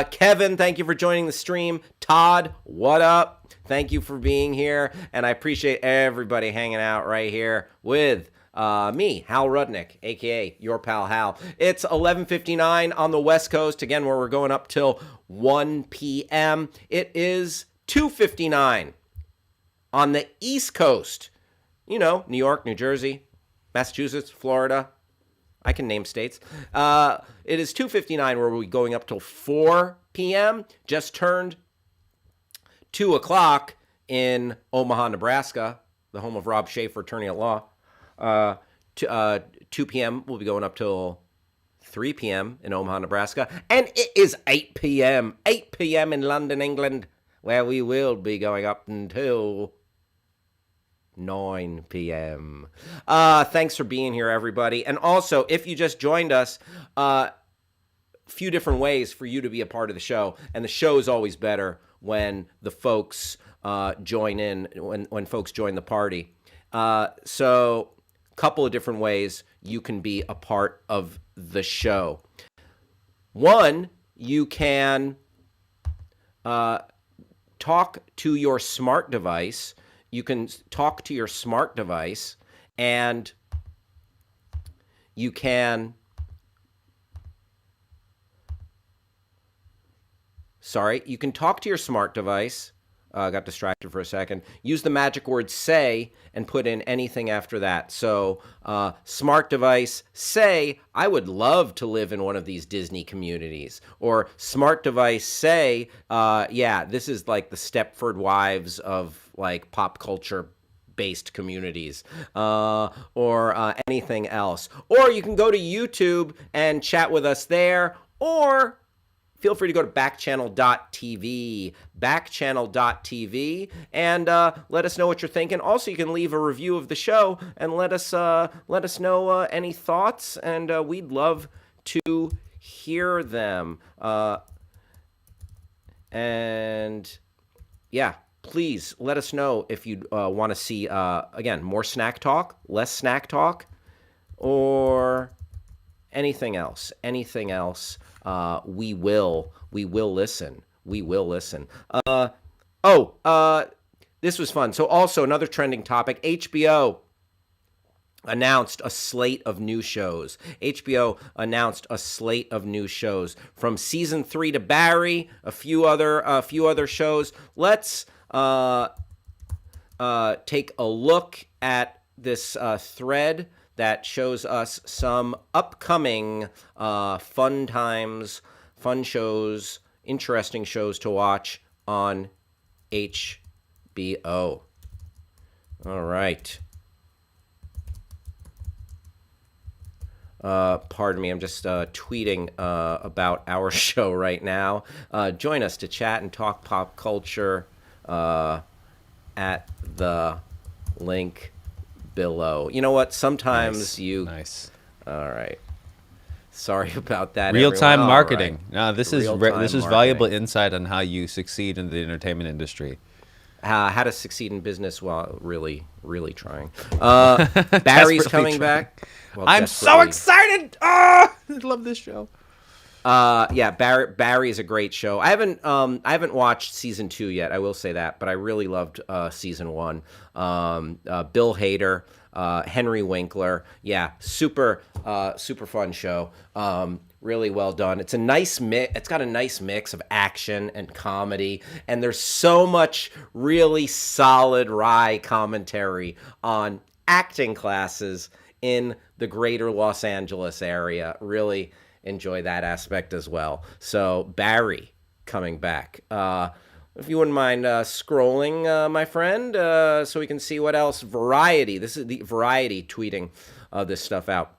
Kevin, thank you for joining the stream. Todd, what up? Thank you for being here. And I appreciate everybody hanging out right here with me, Hal Rudnick, a.k.a. your pal Hal. It's 11:59 on the West Coast, again, where we're going up till 1 p.m. It is 2:59 on the East Coast. You know, New York, New Jersey, Massachusetts, Florida. I can name states. It is 2:59 where we're going up till 4 p.m. Just turned 2 o'clock in Omaha, Nebraska, the home of Rob Schaefer, attorney at law. 2 p.m. we'll be going up till 3 p.m. in Omaha, Nebraska. And it is 8 p.m. in London, England, where we will be going up until 9 p.m. Thanks for being here, everybody. And also, if you just joined us, few different ways for you to be a part of the show. And the show is always better when the folks join in, when folks join the party. So a couple of different ways you can be a part of the show. One, you can talk to your smart device. You can talk to your smart device, and you can talk to your smart device. Got distracted for a second. Use the magic word say and put in anything after that. So smart device, say, I would love to live in one of these Disney communities. Or smart device, say, this is like the Stepford Wives of like pop culture based communities, or anything else. Or you can go to YouTube and chat with us there, or feel free to go to backchannel.tv, and let us know what you're thinking. Also, you can leave a review of the show and let us know any thoughts, and we'd love to hear them. And yeah, please let us know if you want to see, again, more snack talk, less snack talk, or anything else. We will listen. This was fun. So also another trending topic, HBO announced a slate of new shows. From season 3 to Barry, a few other shows. Let's take a look at this thread that shows us some upcoming fun shows, interesting shows to watch on HBO. All right. Pardon me, I'm just tweeting about our show right now. Join us to chat and talk pop culture at the link below. You know what? Sometimes Nice. All right. Sorry about that. Real-time everyone. marketing. Right. No, this is valuable insight on how you succeed in the entertainment industry. How to succeed in business while really, really trying. Barry's coming back. Well, I'm so excited! I love this show. Yeah, Barry is a great show. I haven't watched season 2 yet. I will say that, but I really loved season 1. Bill Hader, Henry Winkler. Yeah, super fun show. Really well done. It's a nice mix. It's got a nice mix of action and comedy, and there's so much really solid wry commentary on acting classes in the greater Los Angeles area. Really enjoy that aspect as well. So Barry coming back. If you wouldn't mind scrolling, my friend, so we can see what else. Variety. This is the Variety tweeting this stuff out.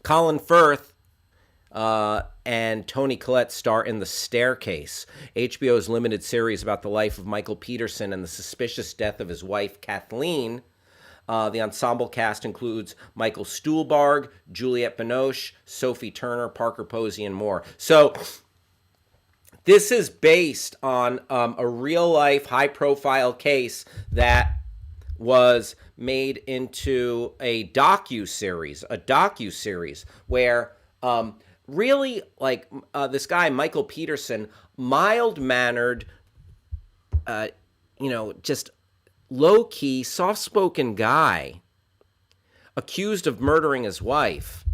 Colin Firth and Toni Collette star in The Staircase, HBO's limited series about the life of Michael Peterson and the suspicious death of his wife, Kathleen. The ensemble cast includes Michael Stuhlbarg, Juliette Binoche, Sophie Turner, Parker Posey, and more. So this is based on a real-life, high-profile case that was made into a docu-series where really, like, this guy, Michael Peterson, mild-mannered, just low-key, soft-spoken guy accused of murdering his wife,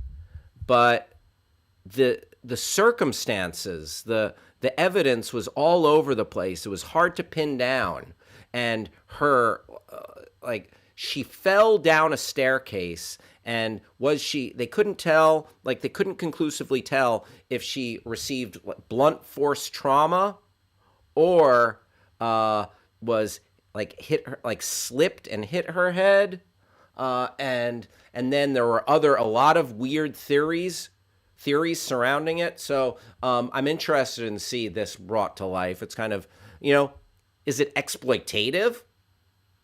but the circumstances, the evidence was all over the place. It was hard to pin down, and her she fell down a staircase, and they couldn't conclusively tell if she received blunt force trauma or was hit her, slipped and hit her head, and then there were a lot of weird theories surrounding it. So I'm interested in see this brought to life. It's kind of, is it exploitative?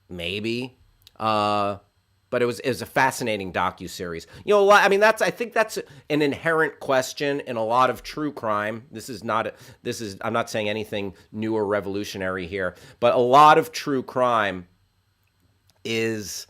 Maybe, but it was a fascinating docuseries. I think that's an inherent question in a lot of true crime. I'm not saying anything new or revolutionary here, but a lot of true crime is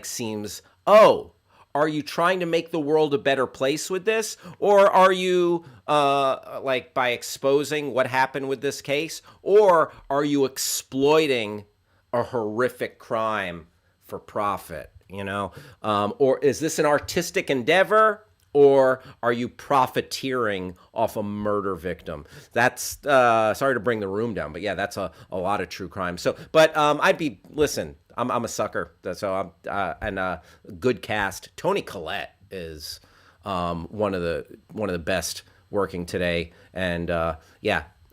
seems, are you trying to make the world a better place with this? Or are you, by exposing what happened with this case? Or are you exploiting a horrific crime for profit? Or is this an artistic endeavor? Or are you profiteering off a murder victim? That's, sorry to bring the room down, but yeah, that's a lot of true crime. So, but I'm a sucker. So and good cast. Toni Collette is one of the best working today. And what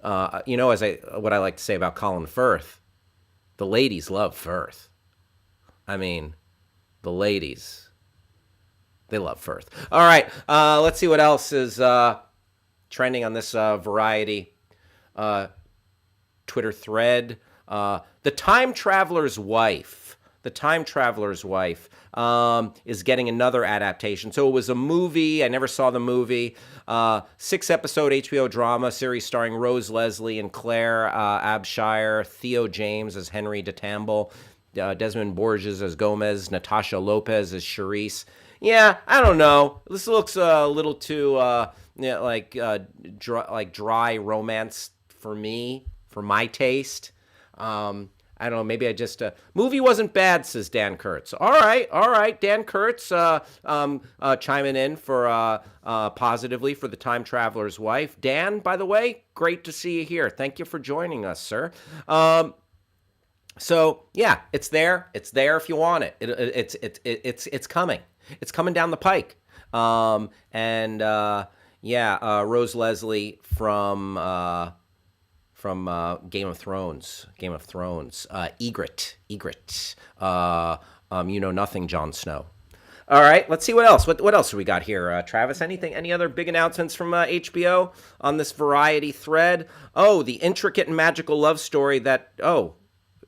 I like to say about Colin Firth, the ladies love Firth. I mean, the ladies, they love Firth. All right, let's see what else is trending on this Variety Twitter thread. The Time Traveler's Wife. The Time Traveler's Wife is getting another adaptation. So it was a movie. I never saw the movie. 6-episode HBO drama series starring Rose Leslie and Claire Abshire, Theo James as Henry DeTamble, Desmond Borges as Gomez, Natasha Lopez as Charisse. Yeah, I don't know. This looks a little too dry romance for me, for my taste. I don't know. Maybe I just movie wasn't bad, says Dan Kurtz. All right. Dan Kurtz chiming in for positively for The Time Traveler's Wife. Dan, by the way, great to see you here. Thank you for joining us, sir. So yeah, it's there. It's there if you want it. It's coming. It's coming down the pike. Rose Leslie from Game of Thrones. Egret. You know nothing, Jon Snow. All right, let's see what else. What else do we got here, Travis? Any other big announcements from HBO on this Variety thread? Oh, the intricate and magical love story that. Oh,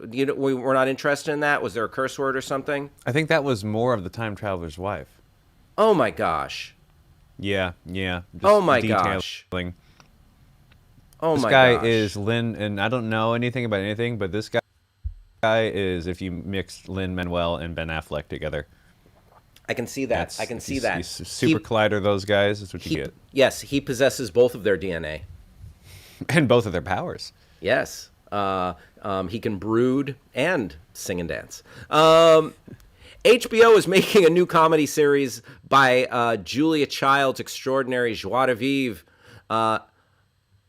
we were not interested in that. Was there a curse word or something? I think that was more of The Time Traveler's Wife. Oh my gosh. Yeah. Oh my gosh. Oh this my guy gosh. is Lin, and I don't know anything about anything, but this guy is if you mix Lin-Manuel and Ben Affleck together. I can see that. He's super collider, those guys. That's what you get. Yes, he possesses both of their DNA. And both of their powers. Yes. He can brood and sing and dance. HBO is making a new comedy series by Julia Child's extraordinary joie de vivre,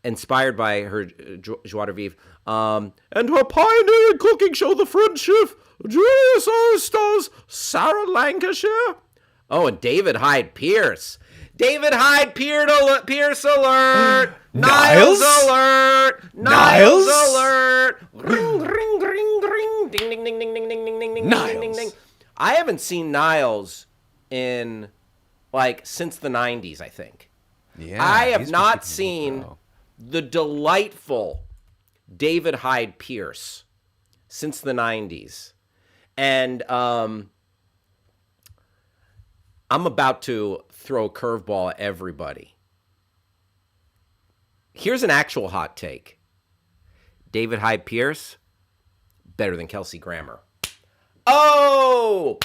inspired by her joie de vivre, and her pioneering cooking show, The French Chef. Julia stars Sarah Lancashire. Oh, and David Hyde Pierce. David Hyde Pierce alert. Niles alert. Niles alert. Ring, ring, ring, ring. Ding, ding, ding, ding, ding, ding, ding, ding, ding, ding, ding. I haven't seen Niles in since the 90s, I think. Yeah. I have not seen the delightful David Hyde Pierce since the 90s. And I'm about to throw a curveball at everybody. Here's an actual hot take. David Hyde Pierce, better than Kelsey Grammer. Oh,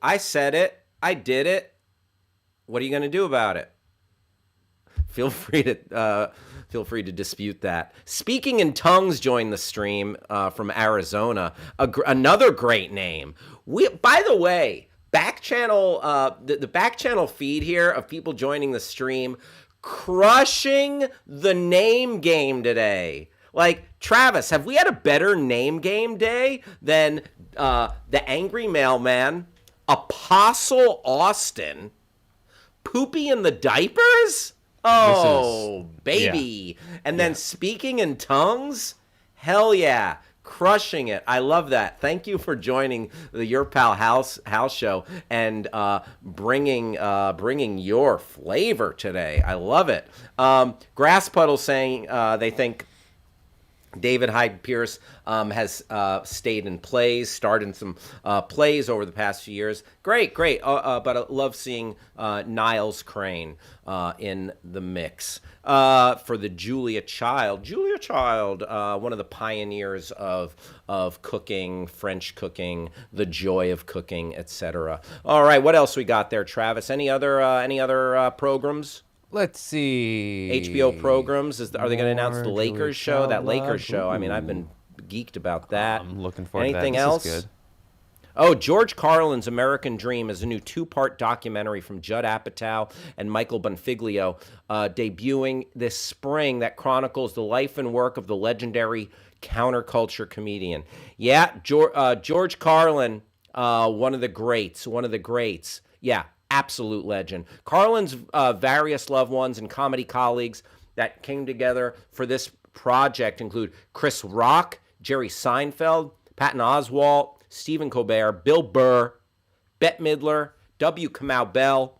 I said it. I did it. What are you going to do about it? Feel free to dispute that. Speaking in Tongues joined the stream from Arizona. Another great name. By the way, Backchannel, the Backchannel feed here of people joining the stream, crushing the name game today. Travis, have we had a better name game day than the Angry Mailman, Apostle Austin, Poopy in the Diapers? Oh, baby. Yeah. And then Speaking in Tongues? Hell yeah. Crushing it. I love that. Thank you for joining the Your Pal House show and bringing your flavor today. I love it. Grass Puddle saying they think David Hyde Pierce has stayed in plays, starred in some plays over the past few years. Great. But I love seeing Niles Crane in the mix for the Julia Child. Julia Child, one of the pioneers of cooking, French cooking, the joy of cooking, etc. All right, what else we got there, Travis? Any other programs? Let's see. HBO programs. Are they going to announce the Lakers show? That Lakers show. I mean, I've been geeked about that. I'm looking forward to that. Anything else? Is good. Oh, George Carlin's American Dream is a new 2-part documentary from Judd Apatow and Michael Bonfiglio, debuting this spring that chronicles the life and work of the legendary counterculture comedian. Yeah, George Carlin, one of the greats. Yeah. Absolute legend. Carlin's various loved ones and comedy colleagues that came together for this project include Chris Rock, Jerry Seinfeld, Patton Oswalt, Stephen Colbert, Bill Burr, Bette Midler, W. Kamau Bell,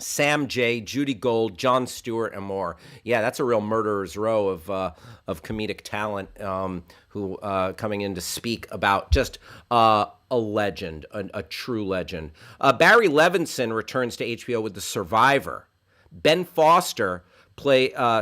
Sam J, Judy Gold, Jon Stewart, and more. Yeah, that's a real murderer's row of comedic talent who coming in to speak about just a legend, a true legend. Barry Levinson returns to HBO with The Survivor. Ben Foster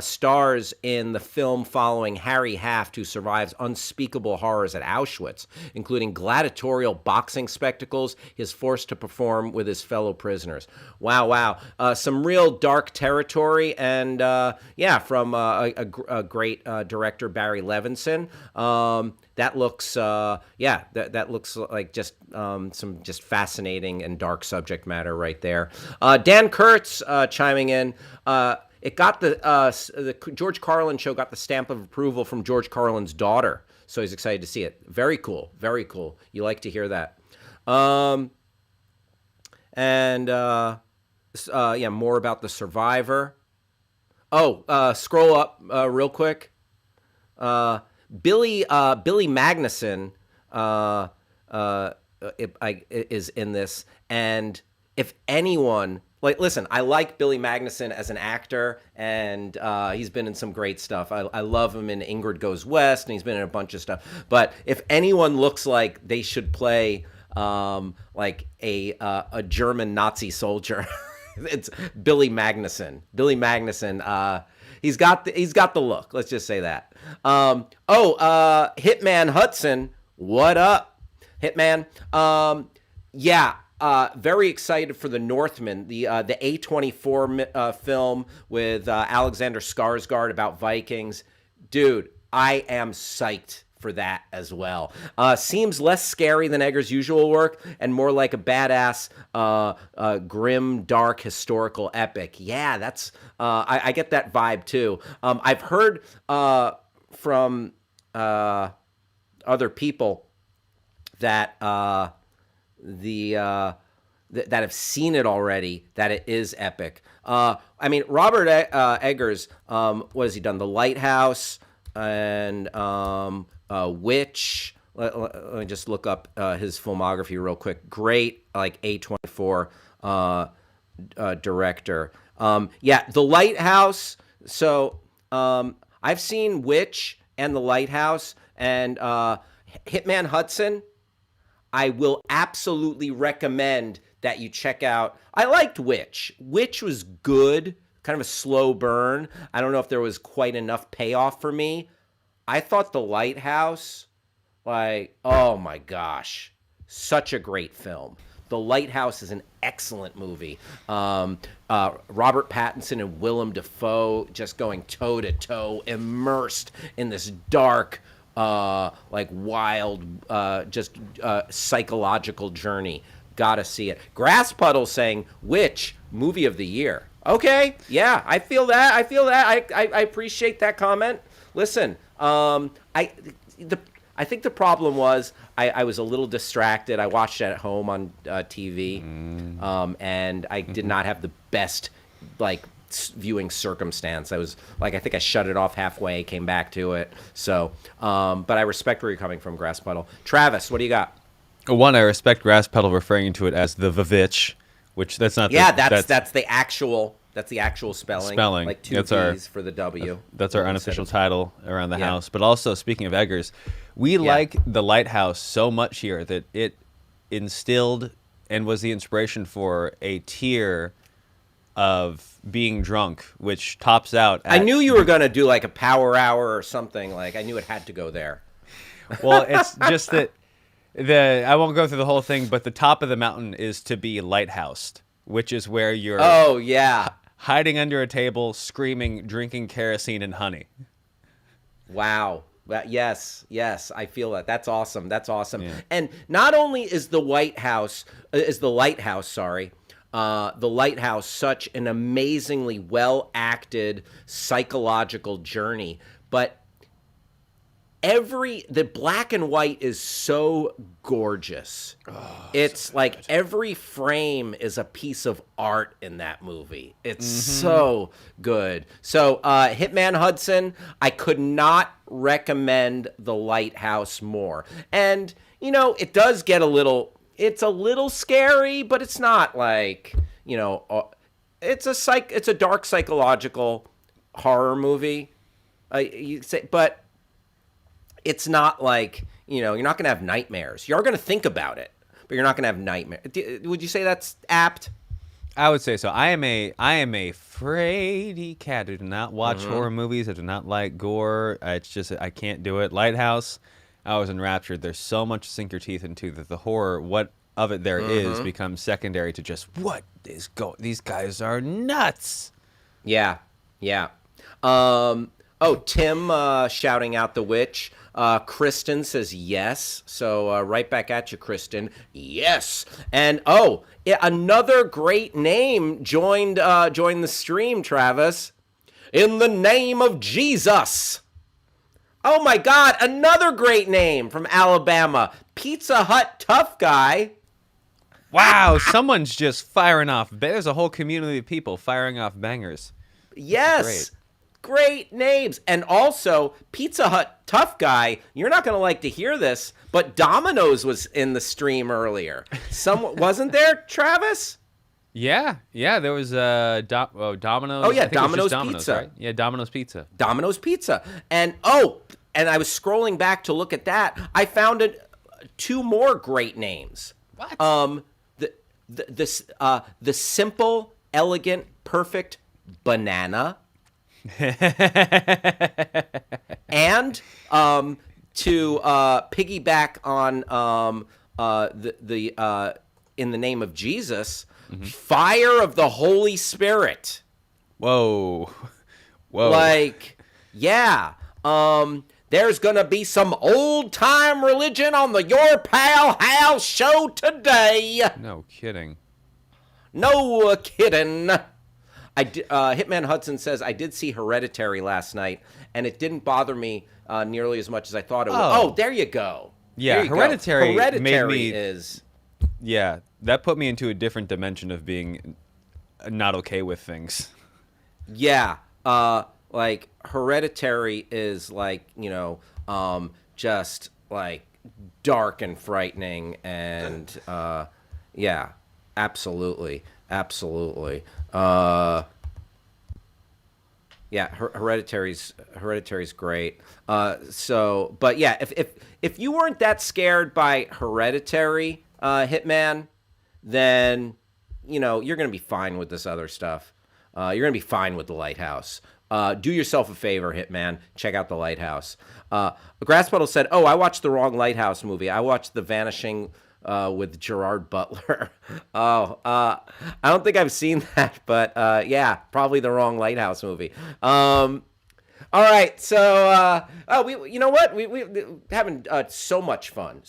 stars in the film following Harry Haft, who survives unspeakable horrors at Auschwitz, including gladiatorial boxing spectacles he is forced to perform with his fellow prisoners. Wow. Some real dark territory, and from a great director, Barry Levinson. That looks, that looks like just some just fascinating and dark subject matter right there. Dan Kurtz chiming in. It got the George Carlin show got the stamp of approval from George Carlin's daughter, so he's excited to see it. Very cool, very cool. You like to hear that. More about The Survivor. Scroll up real quick. Billy Magnuson is in this, and if anyone. Listen, I like Billy Magnuson as an actor, and he's been in some great stuff. I love him in Ingrid Goes West, and he's been in a bunch of stuff. But if anyone looks like they should play a German Nazi soldier, it's Billy Magnuson. Billy Magnuson, he's got the look. Let's just say that. Hitman Hudson, what up, Hitman? Very excited for The Northman, the A24 film with Alexander Skarsgård about Vikings. Dude, I am psyched for that as well. Seems less scary than Egger's usual work and more like a badass, grim, dark, historical epic. Yeah, that's I get that vibe too. I've heard from other people that that have seen it already, that it is epic. Robert Eggers, what has he done? The Lighthouse and Witch. Let me just look up his filmography real quick. Great, like A24 director. The Lighthouse. So I've seen Witch and The Lighthouse, and Hitman Hudson. I will absolutely recommend that you check out. I liked Witch. Witch was good, kind of a slow burn. I don't know if there was quite enough payoff for me. I thought The Lighthouse, oh my gosh, such a great film. The Lighthouse is an excellent movie. Robert Pattinson and Willem Dafoe just going toe to toe, immersed in this dark, wild, psychological journey. Gotta see it. Grass Puddle saying, which movie of the year? Okay, yeah, I feel that. I appreciate that comment. Listen, I think the problem was I was a little distracted. I watched it at home on TV, and I did not have the best, viewing circumstance. I think I shut it off halfway, came back to it. So, but I respect where you're coming from, Grass Puddle. Travis, what do you got? One, I respect Grass Puddle referring to it as the Vavitch, which that's not. Yeah, that's the actual. That's the actual spelling. Like two V's for the W. That's our unofficial title around the house. But also, speaking of Eggers, we like The Lighthouse so much here that it instilled and was the inspiration for a tier of being drunk, which tops out. I knew you were going to do like a power hour or something. I knew it had to go there. Well, it's just that I won't go through the whole thing, but the top of the mountain is to be lighthoused, which is where you're hiding under a table, screaming, drinking kerosene and honey. Wow. Yes, I feel that. That's awesome. Yeah. And not only is the Lighthouse, such an amazingly well-acted psychological journey, but the black and white is so gorgeous. It's so like good. Every frame is a piece of art in that movie. It's so good. So Hitman Hudson, I could not recommend The Lighthouse more. And, it does get it's a little scary, but it's not it's a dark psychological horror movie. You say, but it's not like, you're not going to have nightmares. You're going to think about it, but you're not going to have nightmares. Would you say that's apt? I would say so. I am a fraidy cat. I do not watch horror movies. I do not like gore. It's just I can't do it. Lighthouse, I was enraptured. There's so much to sink your teeth into that the horror, what of it there is, becomes secondary to just what is going. These guys are nuts. Yeah, yeah. Tim shouting out the witch. Kristen says yes. So right back at you, Kristen. Yes. And another great name joined the stream, Travis. In the name of Jesus. Oh my God, another great name from Alabama. Pizza Hut tough guy. Wow, someone's just firing off. There's a whole community of people firing off bangers. Yes. Great names. And also, Pizza Hut tough guy, you're not going to like to hear this, but Domino's was in the stream earlier. Wasn't there, Travis? Yeah, there was Domino's. Oh, yeah, I think Domino's Domino's Pizza. Right? Yeah, Domino's Pizza. Domino's Pizza. And I was scrolling back to look at that. I found two more great names. What? The simple, elegant, perfect banana. And to piggyback on the in the name of Jesus, fire of the Holy Spirit. Whoa. Like, yeah. There's gonna be some old time religion on the Your Pal Hal show today. No kidding. No kidding. Hitman Hudson says, I did see Hereditary last night, and it didn't bother me nearly as much as I thought it would. Oh, there you go. Yeah, Hereditary made me, is... Yeah, that put me into a different dimension of being not okay with things. Yeah, like, Hereditary is, like, just, like, dark and frightening, and, yeah, absolutely. Yeah, Hereditary's great. But yeah, if you weren't that scared by Hereditary, Hitman, then you're gonna be fine with this other stuff. You're gonna be fine with The Lighthouse. Do yourself a favor, Hitman. Check out The Lighthouse. Grass Puddle said, "Oh, I watched the wrong Lighthouse movie. I watched The Vanishing." With Gerard Butler. I don't think I've seen that, but yeah, probably the wrong Lighthouse movie. All right, so we you know what, we having so much fun,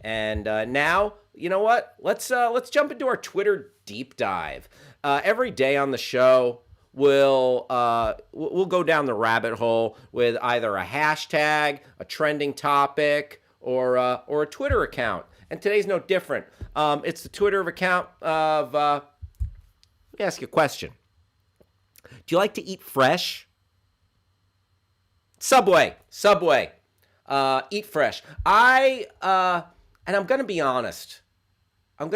and now you know what, let's jump into our Twitter deep dive. Every day on the show, we'll go down the rabbit hole with either a hashtag, a trending topic, or a Twitter account. And today's no different. It's the Twitter account of, let me ask you a question. Do you like to eat fresh? Subway. Eat fresh. And I'm going to be honest. With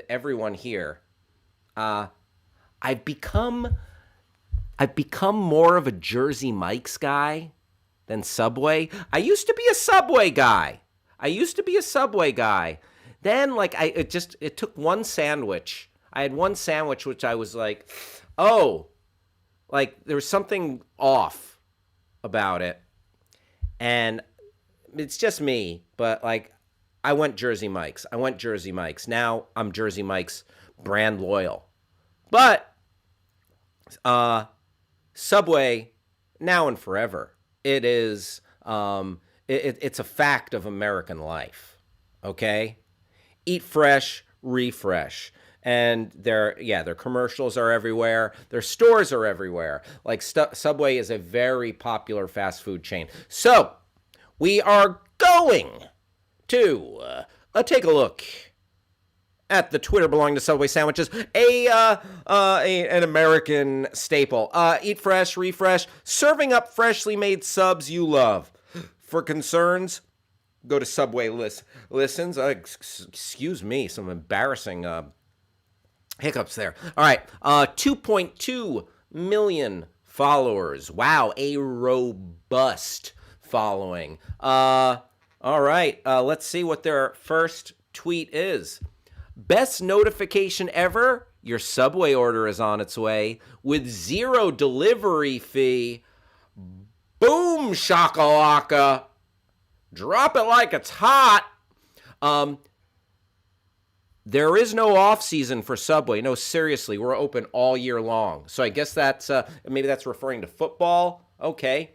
everyone here. I've become more of a Jersey Mike's guy than Subway. I used to be a Subway guy. Then, like, it took one sandwich. I had one sandwich which I was like, oh, like there was something off about it. And it's just me, but like I went Jersey Mike's. Now I'm Jersey Mike's brand loyal. But Subway, now and forever. It is, it's a fact of American life, okay? Eat fresh, refresh. And their commercials are everywhere. Their stores are everywhere. Like Subway is a very popular fast food chain. So we are going to take a look at the Twitter belonging to Subway sandwiches, an American staple. Eat fresh, refresh, serving up freshly made subs you love. For concerns, go to Subway listens. Excuse me, some embarrassing hiccups there. All right, 2.2 million followers. Wow, a robust following. All right, let's see what their first tweet is. Best notification ever. Your Subway order is on its way with 0 delivery fee. Boom shakalaka. Drop it like it's hot. There is no off season for Subway. No, seriously, we're open all year long. So I guess that's maybe that's referring to football. Okay.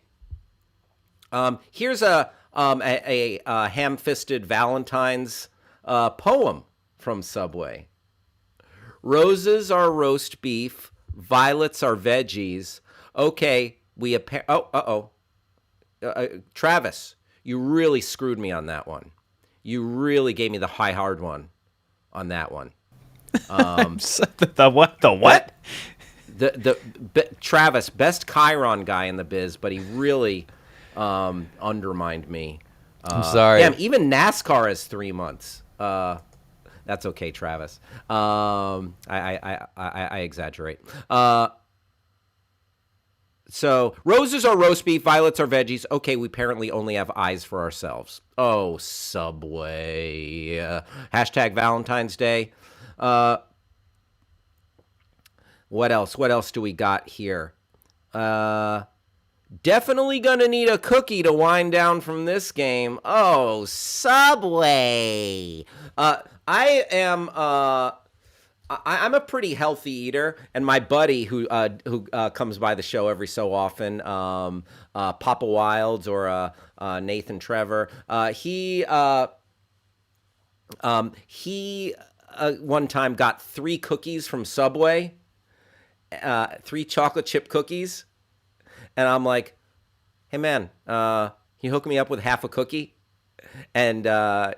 Here's a ham-fisted Valentine's poem from Subway. Roses are roast beef, violets are veggies. Okay, Travis, you really screwed me on that one. You really gave me the hard one on that one. The what? The what? Travis, best Chiron guy in the biz, but he really undermined me. I'm sorry. Damn, even NASCAR has 3 months. That's okay, Travis. I exaggerate. So roses are roast beef, violets are veggies. Okay, we apparently only have eyes for ourselves. Oh, Subway. Hashtag Valentine's Day. What else? What else do we got here? Definitely gonna need a cookie to wind down from this game. Oh, Subway. I'm a pretty healthy eater, and my buddy who comes by the show every so often, Papa Wilds or Nathan Trevor, he one time got 3 cookies from Subway, 3 chocolate chip cookies, and I'm like, hey man, can you hook me up with half a cookie? And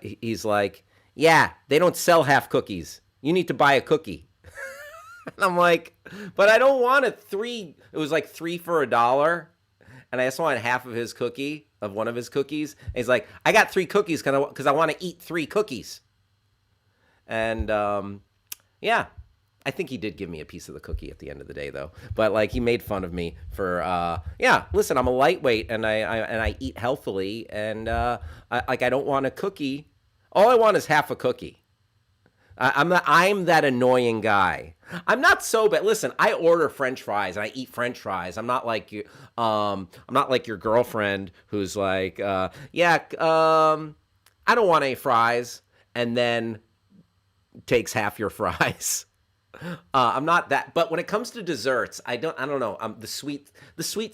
he's like, yeah, they don't sell half cookies. You need to buy a cookie. And I'm like, but I don't want it 3. It was like 3 for $1. And I just wanted half of his cookie, of one of his cookies. And he's like, I got 3 cookies because I want to eat 3 cookies. And yeah, I think he did give me a piece of the cookie at the end of the day, though. But like, he made fun of me for, yeah, listen, I'm a lightweight and I eat healthily. And I don't want a cookie. All I want is half a cookie. I'm that annoying guy. I'm not so bad. Listen, I order French fries and I eat French fries. I'm not like you. I'm not like your girlfriend who's like, I don't want any fries, and then takes half your fries. I'm not that. But when it comes to desserts, I don't know. I'm the sweet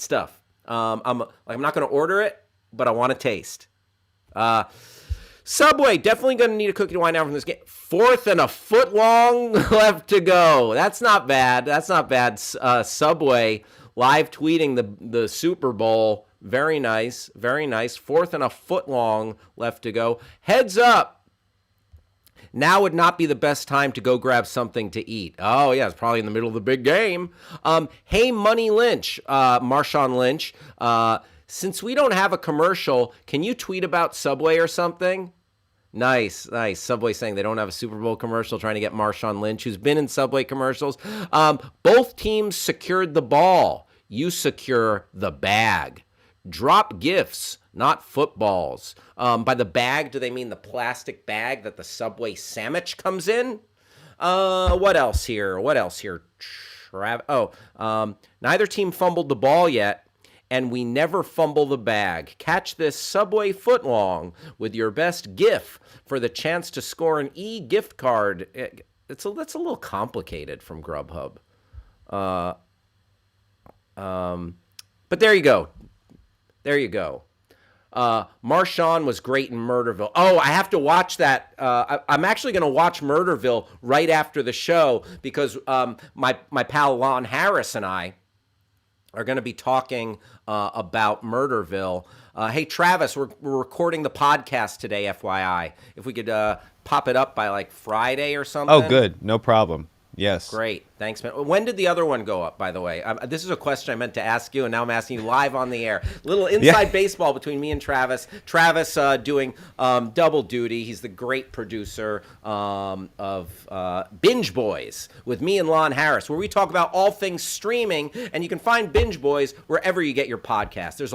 stuff. I'm not going to order it, but I want to taste. Subway, definitely going to need a cookie to wind down from this game. 4th and a foot long left to go. That's not bad. Subway live tweeting the Super Bowl. Very nice. Very nice. 4th and a foot long left to go. Heads up. Now would not be the best time to go grab something to eat. Oh, yeah, it's probably in the middle of the big game. Hey, Money Lynch, Marshawn Lynch, since we don't have a commercial, can you tweet about Subway or something? Nice. Subway saying they don't have a Super Bowl commercial, trying to get Marshawn Lynch, who's been in Subway commercials. Both teams secured the ball. You secure the bag. Drop gifts, not footballs. By the bag, do they mean the plastic bag that the Subway sandwich comes in? What else here? Neither team fumbled the ball yet. And we never fumble the bag. Catch this Subway footlong with your best GIF for the chance to score an e-gift card. That's a little complicated from Grubhub. But there you go. Marshawn was great in Murderville. Oh, I have to watch that. I'm actually going to watch Murderville right after the show because my pal Lon Harris and I are going to be talking about Murderville. Hey, Travis, we're recording the podcast today, FYI. If we could pop it up by like Friday or something. Oh, good. No problem. Yes. Great. Thanks, man. When did the other one go up, by the way? This is a question I meant to ask you, and now I'm asking you live on the air. Little inside baseball between me and Travis. Travis doing double duty. He's the great producer of Binge Boys with me and Lon Harris, where we talk about all things streaming, and you can find Binge Boys wherever you get your podcast. There's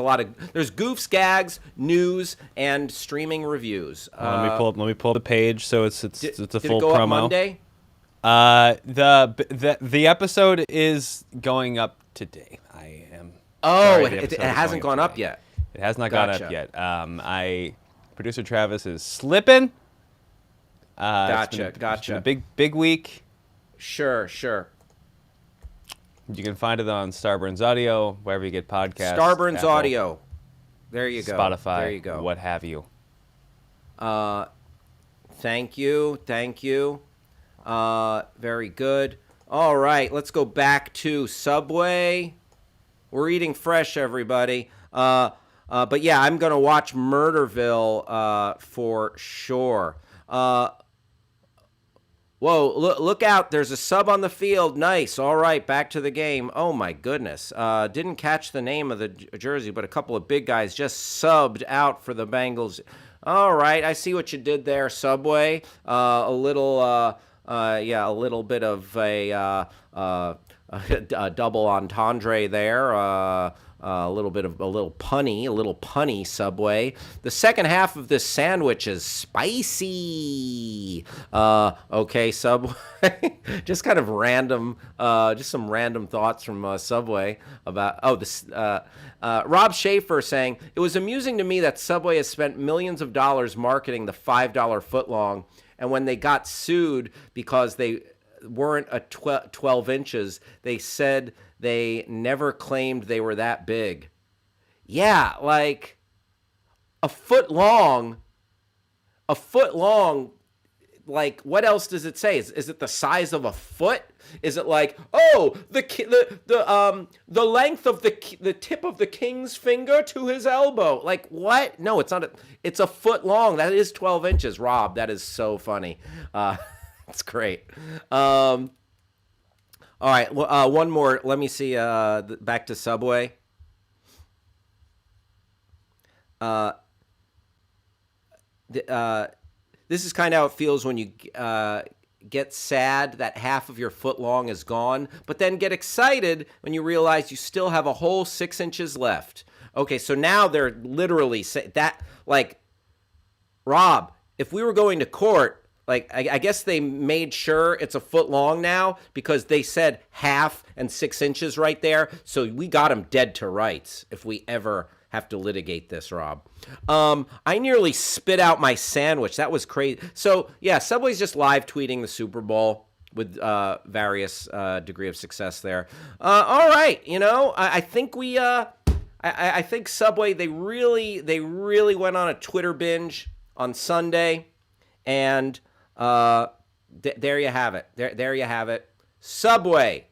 there's goofs, gags, news, and streaming reviews. Let me pull up the page so it's a full did it go promo. Up Monday? The episode is going up today. I am. Oh, sorry, it hasn't gone up yet. It has not gone up yet. Producer Travis is slipping. Gotcha. It's been a big week. Sure. You can find it on Starburns Audio, wherever you get podcasts. Starburns Apple, Audio. There you go. Spotify. There you go. What have you. Thank you. Very good. All right, let's go back to Subway. We're eating fresh, everybody. But yeah, I'm gonna watch Murderville for sure. Whoa, look out! There's a sub on the field. Nice. All right, back to the game. Oh my goodness. Didn't catch the name of the jersey, but a couple of big guys just subbed out for the Bengals. All right, I see what you did there, Subway. A little bit of a double entendre there. A little punny Subway. The second half of this sandwich is spicy. Okay, Subway. Just kind of random, just some random thoughts from Subway about, this, Rob Schaefer saying, it was amusing to me that Subway has spent millions of dollars marketing the $5 footlong, and when they got sued because they weren't 12 inches, they said they never claimed they were that big. Yeah, like a foot long, like what else does it say? Is it the size of a foot? Is it like, the length of the tip of the king's finger to his elbow? Like what? No, it's not. It's a foot long. That is 12 inches, Rob. That is so funny. It's great. All right, one more. Let me see. Back to Subway. This is kind of how it feels when you get sad that half of your foot long is gone, but then get excited when you realize you still have a whole 6 inches left. Okay, so now they're literally saying that, like, Rob, if we were going to court, like, I guess they made sure it's a foot long now because they said half and 6 inches right there. So we got them dead to rights if we ever have to litigate this, Rob. I nearly spit out my sandwich. That was crazy. So, yeah, Subway's just live tweeting the Super Bowl with various degree of success there. All right, I think we I think Subway, they really went on a Twitter binge on Sunday, and there you have it. There you have it. Subway.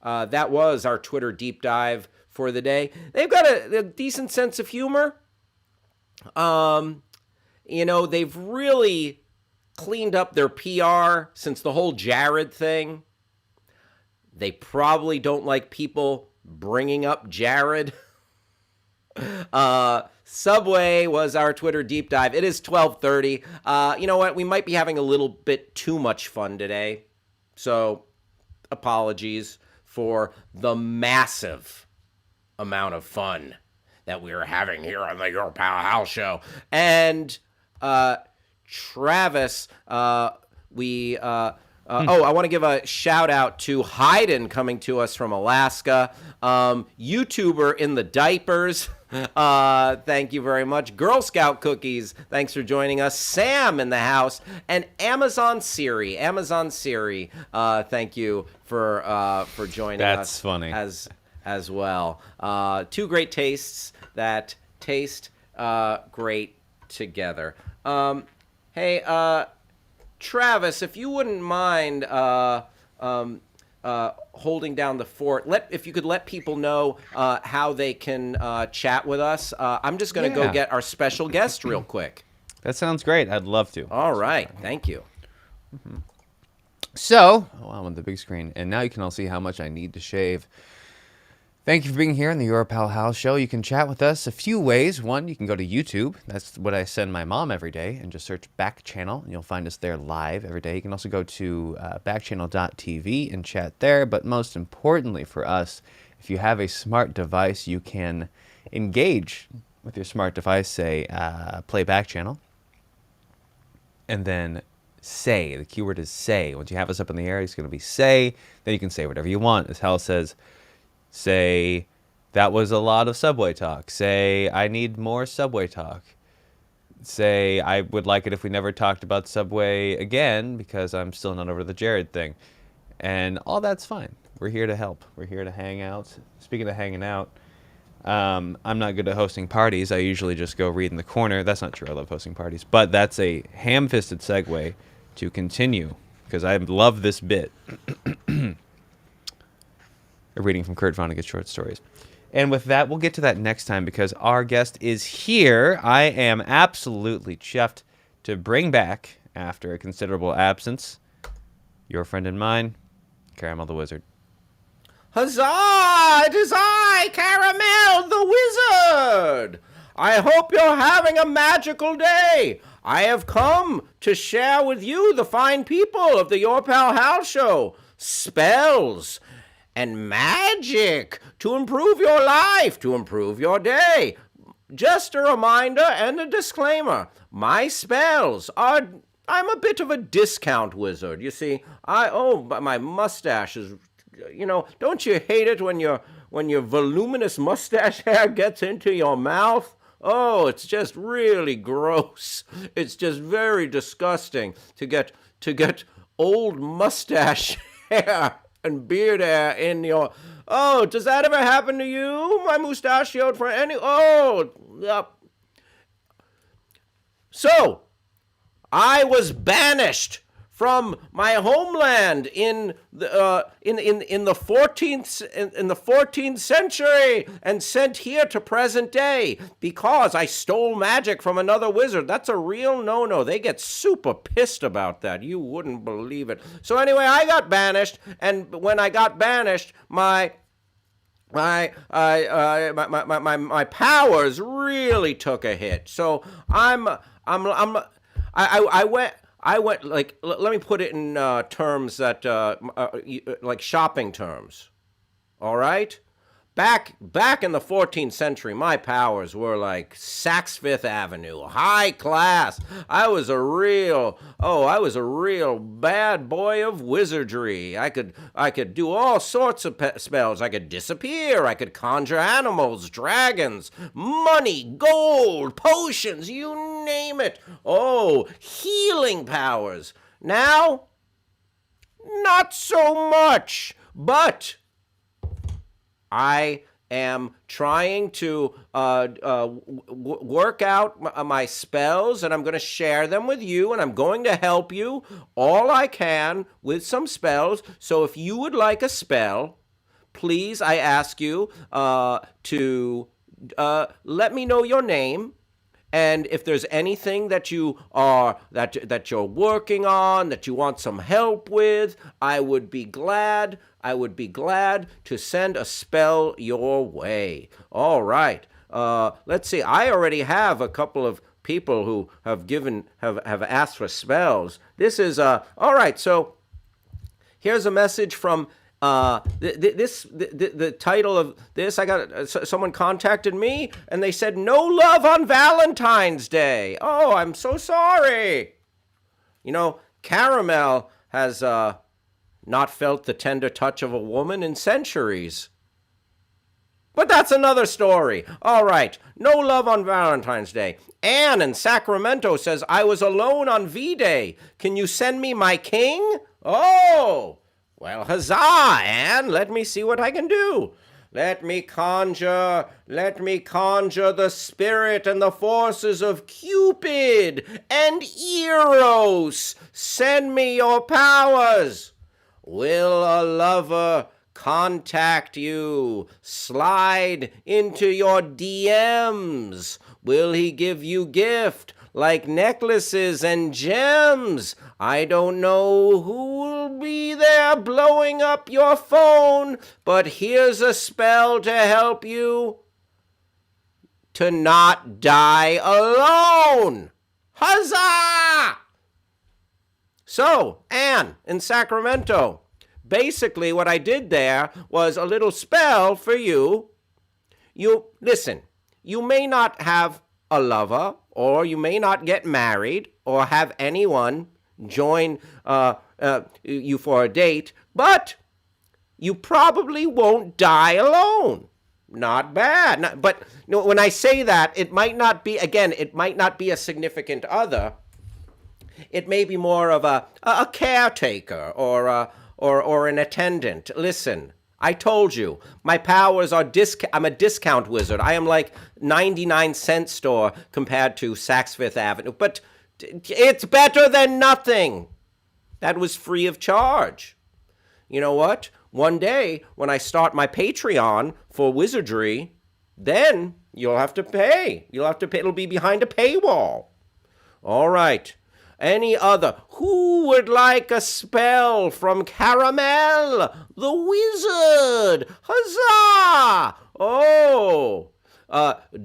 That was our Twitter deep dive for the day. They've got a decent sense of humor. They've really cleaned up their PR since the whole Jared thing. They probably don't like people bringing up Jared. Subway was our Twitter deep dive. It is 12:30. You know what? We might be having a little bit too much fun today. So apologies for the massive amount of fun that we are having here on the Your Pal Hal show. And Travis, I want to give a shout out to Hayden coming to us from Alaska. YouTuber in the diapers. Thank you very much. Girl Scout cookies. Thanks for joining us. Sam in the house, and Amazon Siri. Thank you for joining us. That's funny. As well. Two great tastes that taste great together. Hey, Travis, if you wouldn't mind holding down the fort, if you could let people know how they can chat with us. I'm just going to go get our special guest real quick. That sounds great. I'd love to. All right. Thank you. Mm-hmm. So, on the big screen. And now you can all see how much I need to shave. Thank you for being here on the Your Pal Hal Show. You can chat with us a few ways. One, you can go to YouTube. That's what I send my mom every day, and just search Backchannel, and you'll find us there live every day. You can also go to backchannel.tv and chat there. But most importantly for us, if you have a smart device, you can engage with your smart device, say, play Backchannel, and then say. The keyword is say. Once you have us up in the air, it's going to be say. Then you can say whatever you want. As Hal says, say, that was a lot of Subway talk. Say, I need more Subway talk. Say, I would like it if we never talked about Subway again because I'm still not over the Jared thing. And all that's fine. We're here to help. We're here to hang out. Speaking of hanging out, I'm not good at hosting parties. I usually just go read in the corner. That's not true. I love hosting parties. But that's a ham-fisted segue to continue because I love this bit. A reading from Kurt Vonnegut's short stories. And with that, we'll get to that next time because our guest is here. I am absolutely chuffed to bring back, after a considerable absence, your friend and mine, Caramel the Wizard. Huzzah! It is I, Caramel the Wizard! I hope you're having a magical day. I have come to share with you, the fine people of the Your Pal Hal Show, spells and magic to improve your life, to improve your day. Just a reminder and a disclaimer. My spells are... I'm a bit of a discount wizard. You see, my mustache is... don't you hate it when your voluminous mustache hair gets into your mouth? Oh, it's just really gross. It's just very disgusting to get old mustache hair and beard hair in your... Oh, does that ever happen to you, my mustachioed friend? Yep. So, I was banished from my homeland in the 14th century and sent here to present day because I stole magic from another wizard. That's a real no-no. They get super pissed about that. You wouldn't believe it. So anyway, I got banished, and when I got banished, my powers really took a hit. So I went, like, let me put it in terms that, like shopping terms, all right? Back in the 14th century, my powers were like Saks Fifth Avenue, high class. I was a real bad boy of wizardry. I could do all sorts of spells. I could disappear. I could conjure animals, dragons, money, gold, potions, you name it. Oh, healing powers. Now, not so much, but I am trying to work out my spells, and I'm going to share them with you, and I'm going to help you all I can with some spells. So if you would like a spell, please, I ask you to let me know your name. And if there's anything that you are that you're working on, that you want some help with, I would be glad to send a spell your way. All right. Let's see. I already have a couple of people who have asked for spells. This is all right. So here's a message from the title of this. I got someone contacted me and they said no love on Valentine's Day. Oh, I'm so sorry. Caramel has not felt the tender touch of a woman in centuries. But that's another story. All right, no love on Valentine's Day. Anne in Sacramento says, I was alone on V-Day. Can you send me my king? Oh, well, huzzah, Anne. Let me see what I can do. Let me conjure the spirit and the forces of Cupid and Eros. Send me your powers. Will a lover contact you? Slide into your DMs. Will he give you gift? like necklaces and gems. I don't know who will be there blowing up your phone, but here's a spell to help you to not die alone. Huzzah! So, Anne in Sacramento, basically what I did there was a little spell for you. Listen, you may not have a lover, or you may not get married, or have anyone join you for a date, but you probably won't die alone. Not bad. But when I say that, it might not be a significant other. It may be more of a caretaker or an attendant. Listen, I told you, my powers are I'm a discount wizard. I am like 99-cent store compared to Saks Fifth Avenue. But it's better than nothing. That was free of charge. You know what? One day, when I start my Patreon for wizardry, then you'll have to pay. It'll be behind a paywall. All right. Any other? Who would like a spell from Caramel, the wizard? Huzzah! Oh,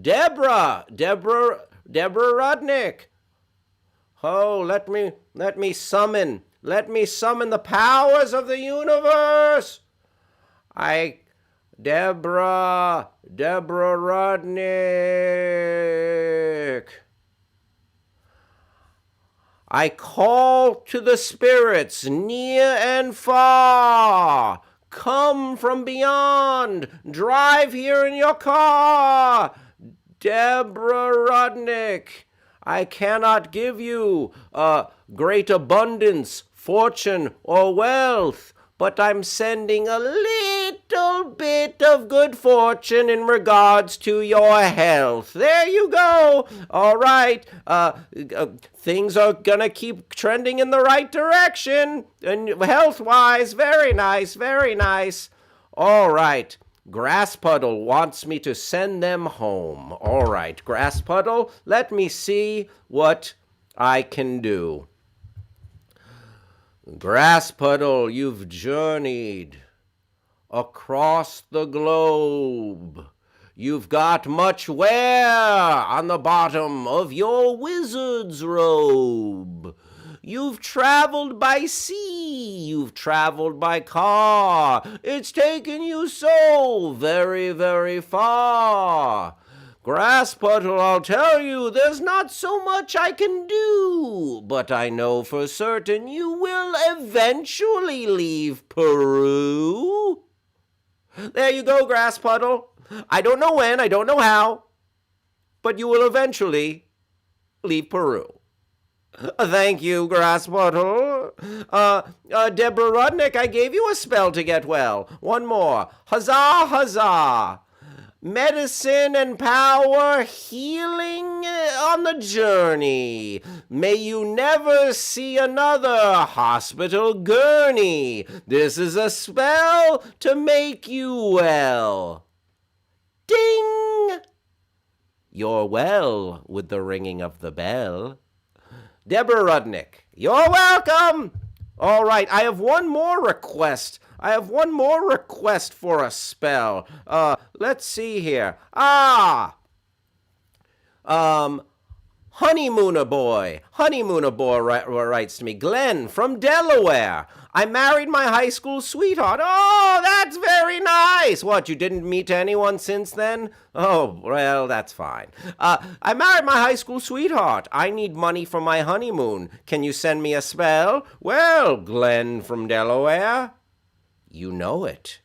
Deborah Rudnick. Oh, let me summon the powers of the universe. Deborah Rudnick. I call to the spirits near and far. Come from beyond. Drive here in your car. Deborah Rudnick, I cannot give you great abundance, fortune, or wealth, but I'm sending a little bit of good fortune in regards to your health. There you go. All right. Things are gonna keep trending in the right direction, and health-wise, very nice, very nice. All right. Grass Puddle wants me to send them home. All right, Grass Puddle, let me see what I can do. Grass Puddle, you've journeyed across the globe. You've got much wear on the bottom of your wizard's robe. You've traveled by sea, you've traveled by car. It's taken you so very, very far. Grass Puddle, I'll tell you, there's not so much I can do, but I know for certain you will eventually leave Peru. There you go, Grass Puddle. I don't know when, I don't know how, but you will eventually leave Peru. Thank you, Grass Puddle. Deborah Rudnick, I gave you a spell to get well. One more. Huzzah, huzzah. Medicine and power, healing on the journey. May you never see another hospital gurney. This is a spell to make you well. Ding! You're well with the ringing of the bell. Deborah Rudnick, you're welcome. All right, I have one more request. For a spell. Let's see here. Honeymooner boy writes to me. Glenn from Delaware. I married my high school sweetheart. Oh, that's very nice. What, you didn't meet anyone since then? Oh, well, that's fine. I married my high school sweetheart. I need money for my honeymoon. Can you send me a spell? Well, Glenn from Delaware, you know it.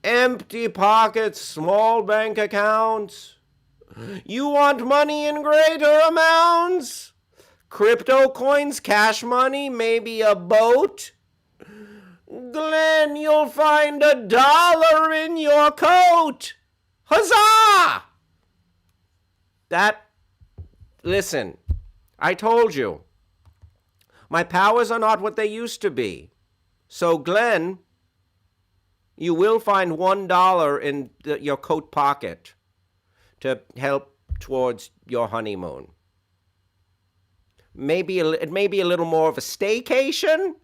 Empty pockets, small bank accounts. You want money in greater amounts? Crypto coins, cash money, maybe a boat? Glenn, you'll find $1 in your coat. Huzzah! Listen, I told you. My powers are not what they used to be. So, Glenn, you will find $1 in your coat pocket to help towards your honeymoon. maybe it may be a little more of a staycation,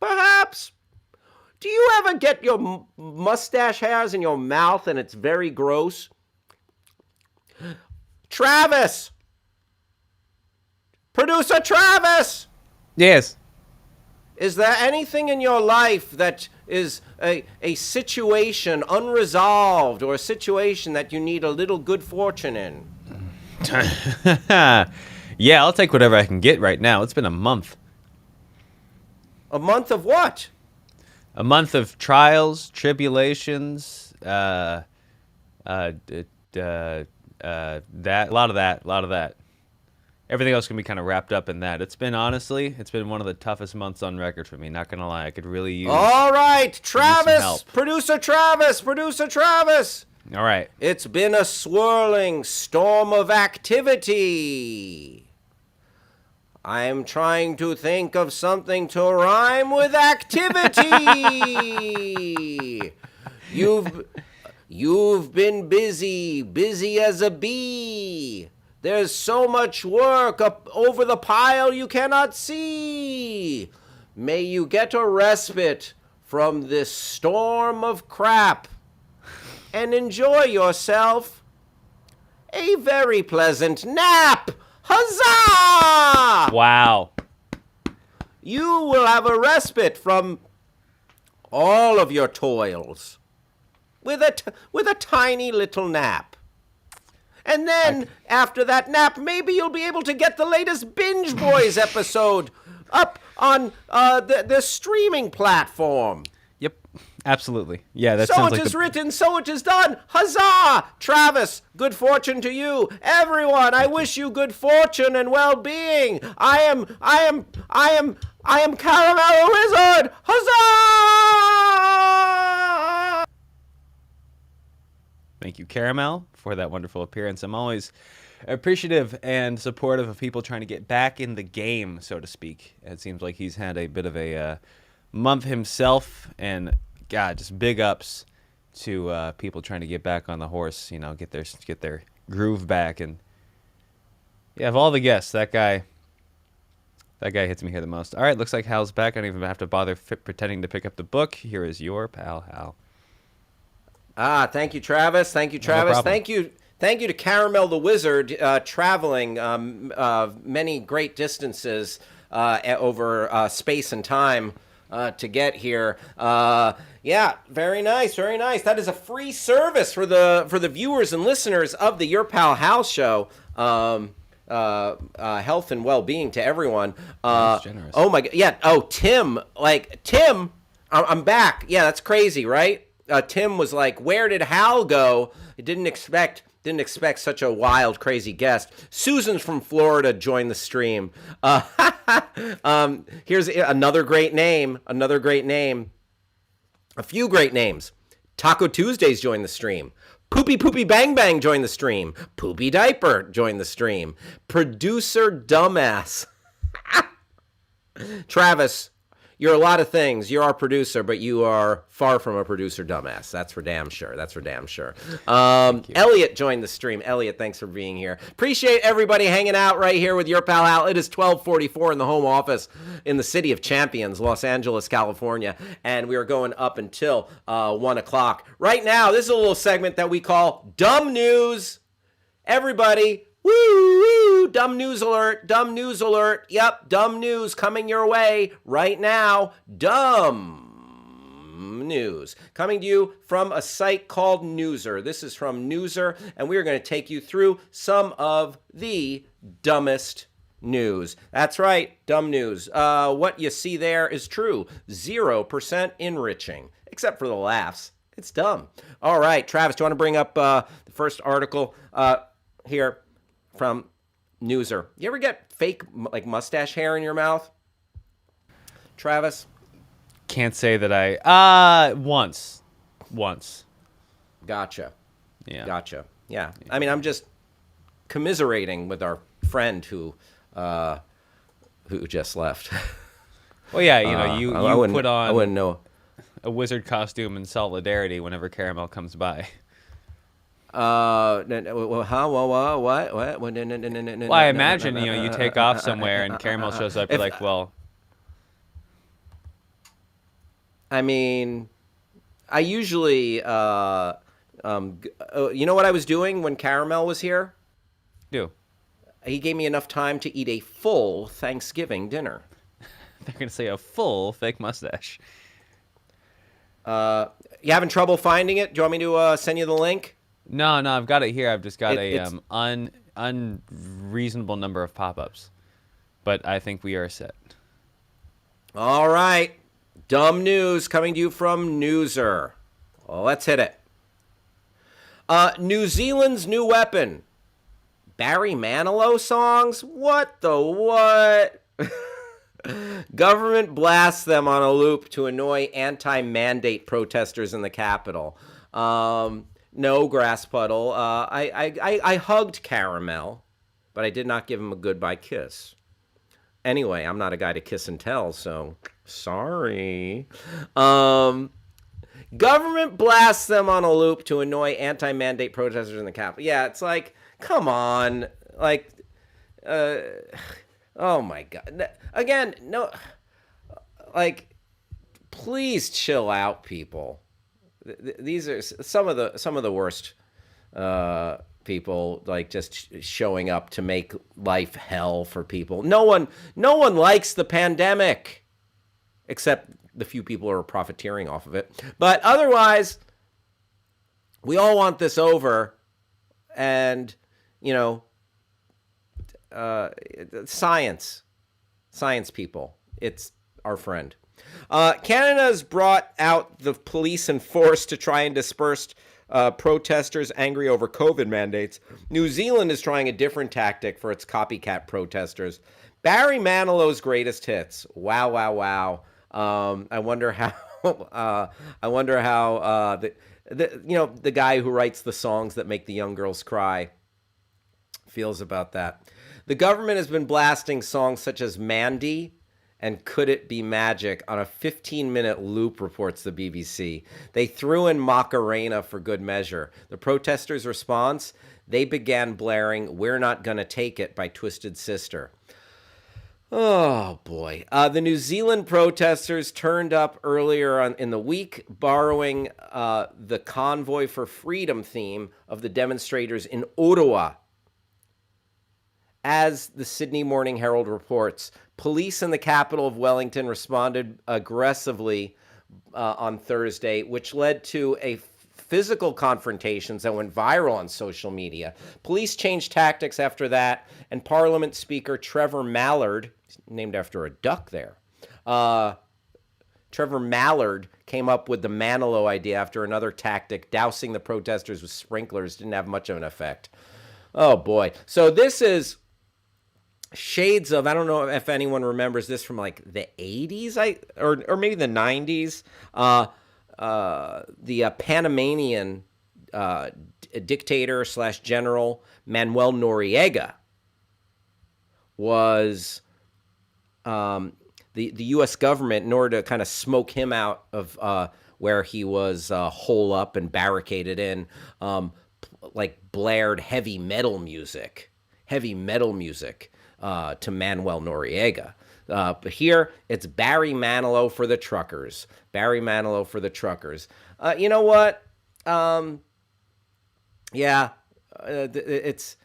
perhaps. Do you ever get your mustache hairs in your mouth and it's very gross? Travis! Producer Travis! Yes. Is there anything in your life that is a situation unresolved or a situation that you need a little good fortune in? Yeah, I'll take whatever I can get right now. It's been a month. A month of what? A month of trials, tribulations, that, a lot of that. Everything else can be kind of wrapped up in that. It's been one of the toughest months on record for me. Not gonna lie, I could really use. All right, Travis, help. Producer Travis. All right. It's been a swirling storm of activity. I'm trying to think of something to rhyme with activity. You've been busy as a bee. There's so much work up over the pile you cannot see. May you get a respite from this storm of crap and enjoy yourself a very pleasant nap. Huzzah! Wow. You will have a respite from all of your toils with a tiny little nap. And then, after that nap, maybe you'll be able to get the latest Binge Boys episode up on the streaming platform. Yep. Absolutely. Yeah, that So sounds it like is written, so it is done. Huzzah! Travis, good fortune to you. Everyone, I wish you good fortune and well-being. I am Caramel Wizard. Huzzah! Thank you, Caramel, for that wonderful appearance. I'm always appreciative and supportive of people trying to get back in the game, so to speak. It seems like he's had a bit of a month himself, and God, just big ups to people trying to get back on the horse. Get their groove back. And yeah, of all the guests, that guy hits me here the most. All right, looks like Hal's back. I don't even have to bother pretending to pick up the book. Here is your Pal Hal. Thank you, Travis. Thank you, Travis. No problem. Thank you to Caramel the Wizard, traveling many great distances over space and time to get here. Yeah, very nice, very nice. That is a free service for the viewers and listeners of the Your Pal Hal show. Health and well-being to everyone. That's generous. Oh my God, yeah. Oh, Tim, I'm back. Yeah, that's crazy, right? Tim was like, "Where did Hal go?" I didn't expect such a wild, crazy guest. Susan's from Florida joined the stream. Here's another great name. A few great names. Taco Tuesdays joined the stream. Poopy Bang Bang joined the stream. Poopy Diaper joined the stream. Producer Dumbass. Travis, you're a lot of things. You're our producer, but you are far from a producer dumbass. That's for damn sure. Elliot joined the stream. Elliot, thanks for being here. Appreciate everybody hanging out right here with Your Pal Hal. It is 12:44 in the home office in the city of Champions, Los Angeles, California. And we are going up until 1 o'clock. Right now, this is a little segment that we call Dumb News. Everybody, woo, woo, dumb news alert. Yep, dumb news coming your way right now. Dumb news coming to you from a site called Newser. This is from Newser, and we are going to take you through some of the dumbest news. That's right, dumb news. What you see there is true. 0% enriching, except for the laughs. It's dumb. All right, Travis, do you want to bring up the first article here from Newser? You ever get fake mustache hair in your mouth, Travis? Can't say that I once. Gotcha. Yeah. Gotcha. Yeah. I mean, I'm just commiserating with our friend who just left. Well, yeah, you put on I wouldn't know. a wizard costume in solidarity whenever Caramel comes by. What? Well, I imagine, you take off somewhere and Caramel shows up. You're like, well, I mean, I usually, you know what I was doing when Caramel was here? do. He gave me enough time to eat a full Thanksgiving dinner. They're going to say a full fake mustache. You having trouble finding it? Do you want me to send you the link? No, I've got it here. I've just got It's unreasonable number of pop-ups. But I think we are set. all right. Dumb news coming to you from Newser. Well, let's hit it. New Zealand's new weapon. Barry Manilow songs? What the what? Government blasts them on a loop to annoy anti-mandate protesters in the Capitol. No, Grass Puddle. I hugged Caramel, but I did not give him a goodbye kiss. Anyway, I'm not a guy to kiss and tell, so sorry. Government blasts them on a loop to annoy anti-mandate protesters in the Capitol. Yeah, it's like, come on. Like, oh my God. Again, no, like, please chill out, people. These are some of the worst people, like, just showing up to make life hell for people. No one likes the pandemic, except the few people who are profiteering off of it. But otherwise, we all want this over, and science people, it's our friend. Canada's brought out the police and force to try and disperse protesters angry over COVID mandates. New Zealand is trying a different tactic for its copycat protesters. Barry Manilow's greatest hits. Wow, wow, wow. I wonder how. The guy who writes the songs that make the young girls cry feels about that. The government has been blasting songs such as Mandy and Could It Be Magic on a 15-minute loop, reports the BBC. They threw in Macarena for good measure. The protesters' response? They began blaring We're Not Gonna Take It by Twisted Sister. Oh, boy. The New Zealand protesters turned up earlier in the week, borrowing the Convoy for Freedom theme of the demonstrators in Ottawa. As the Sydney Morning Herald reports, police in the capital of Wellington responded aggressively on Thursday, which led to a physical confrontations that went viral on social media. Police changed tactics after that, and Parliament Speaker Trevor Mallard, named after a duck there, Trevor Mallard came up with the Manilow idea after another tactic, dousing the protesters with sprinklers, didn't have much of an effect. Oh, boy. So this is shades of, I don't know if anyone remembers this from like the 80s or maybe the 90s. The Panamanian dictator / general Manuel Noriega was the U.S. government, in order to kind of smoke him out of where he was hole up and barricaded in, blared heavy metal music to Manuel Noriega. But here, it's Barry Manilow for the truckers. Barry Manilow for the truckers. You know what? It's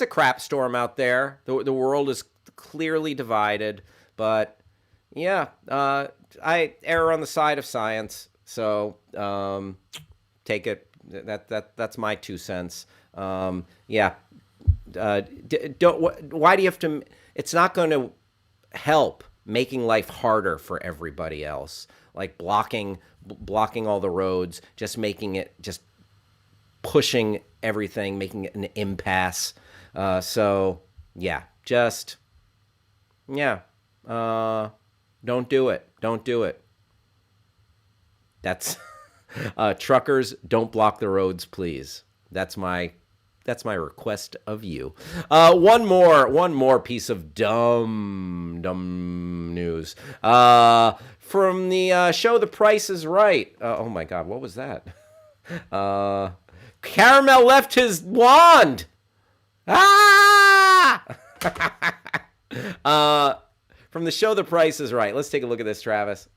a crap storm out there. The world is clearly divided. But, yeah, I err on the side of science. So take it. That's my 2 cents. Yeah. Why do you have to? It's not going to help making life harder for everybody else. Like blocking all the roads, just pushing everything, making it an impasse. Don't do it. Don't do it. That's truckers, don't block the roads, please. That's my request of you. One more piece of dumb news. From the show The Price is Right. Oh my God, what was that? Caramel left his wand. Ah! From the show The Price is Right. Let's take a look at this, Travis.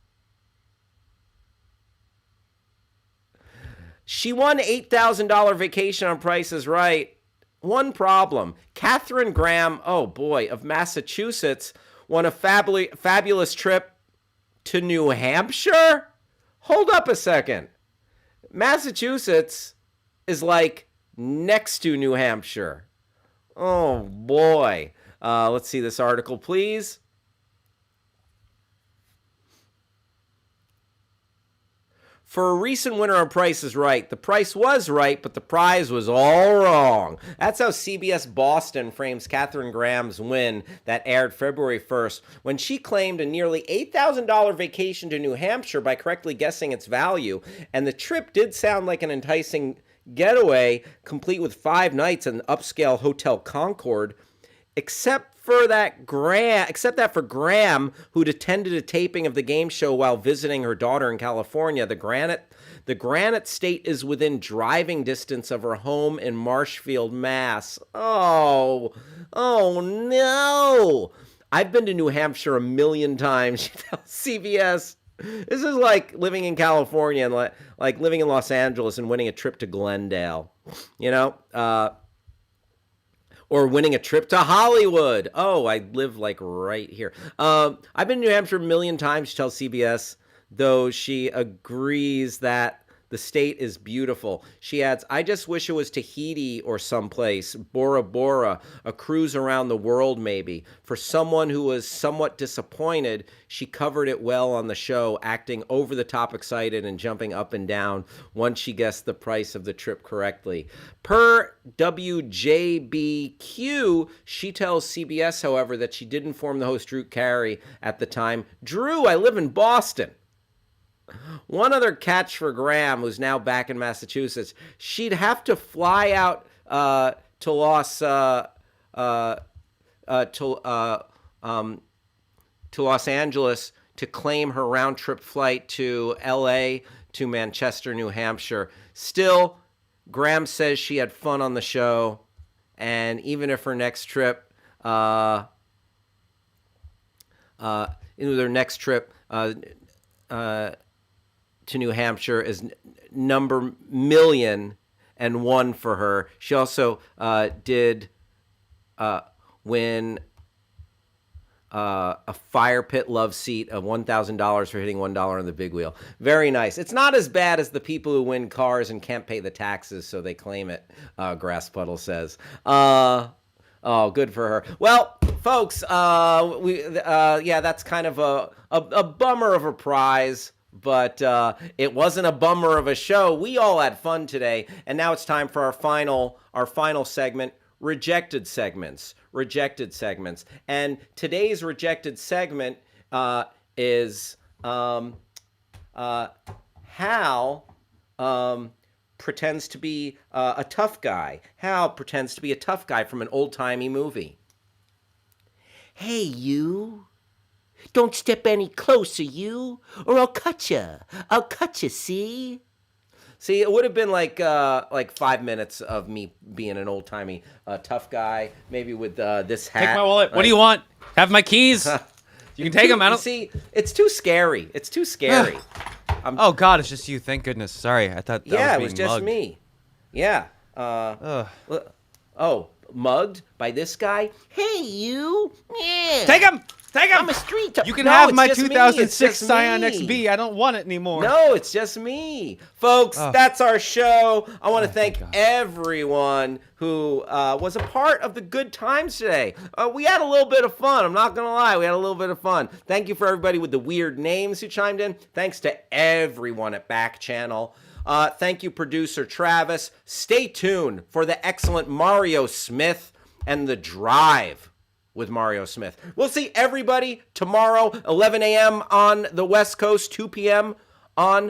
She won $8,000 vacation on Price is Right. One problem. Katharine Graham, oh boy, of Massachusetts, won a fabulous trip to New Hampshire? Hold up a second. Massachusetts is like next to New Hampshire. Oh boy. Let's see this article, please. For a recent winner on Price is Right, the price was right, but the prize was all wrong. That's how CBS Boston frames Katharine Graham's win that aired February 1st, when she claimed a nearly $8,000 vacation to New Hampshire by correctly guessing its value. And the trip did sound like an enticing getaway, complete with 5 nights in upscale Hotel Concord, except that for Graham, who'd attended a taping of the game show while visiting her daughter in California. The Granite State is within driving distance of her home in Marshfield, Mass. Oh no! I've been to New Hampshire a million times. She tells CBS. This is like living in California and like living in Los Angeles and winning a trip to Glendale. You know. Or winning a trip to Hollywood. Oh, I live like right here. I've been to New Hampshire a million times, she tells CBS, though she agrees that the state is beautiful. She adds, I just wish it was Tahiti or someplace, Bora Bora, a cruise around the world maybe. For someone who was somewhat disappointed, she covered it well on the show, acting over the top excited and jumping up and down once she guessed the price of the trip correctly. Per WJBQ, she tells CBS, however, that she did inform the host Drew Carey at the time, Drew, I live in Boston. One other catch for Graham, who's now back in Massachusetts, she'd have to fly out to Los Angeles to claim her round-trip flight to L.A. to Manchester, New Hampshire. Still, Graham says she had fun on the show, and even if her next trip, to New Hampshire is number 1,000,001 for her. She also did win a fire pit love seat of $1,000 for hitting $1 on the big wheel. Very nice. It's not as bad as the people who win cars and can't pay the taxes, so they claim it, Grass Puddle says. Oh, good for her. Well, folks, that's kind of a bummer of a prize. But it wasn't a bummer of a show. We all had fun today. And now it's time for our final segment, Rejected Segments. And today's Rejected Segment is Hal pretends to be a tough guy. Hal pretends to be a tough guy from an old-timey movie. Hey, you. Don't step any closer, you, or I'll cut you. See? See, it would have been like 5 minutes of me being an old-timey tough guy, maybe with this hat. Take my wallet. What do you want? Have my keys. You can take them. I don't see. It's too scary. Oh God, it's just you. Thank goodness. Sorry, I thought that it was was just mugged. me. Yeah. Mugged by this guy. Hey, you. Yeah. Take him. I'm a street You can have my 2006 Scion XB. I don't want it anymore. No, it's just me. Folks, that's our show. I want to thank everyone who was a part of the good times today. We had a little bit of fun. I'm not going to lie. We had a little bit of fun. Thank you for everybody with the weird names who chimed in. Thanks to everyone at Backchannel. Thank you, producer Travis. Stay tuned for the excellent Mario Smith and The Drive with Mario Smith. We'll see everybody tomorrow, 11 a.m. on the West Coast, 2 p.m. on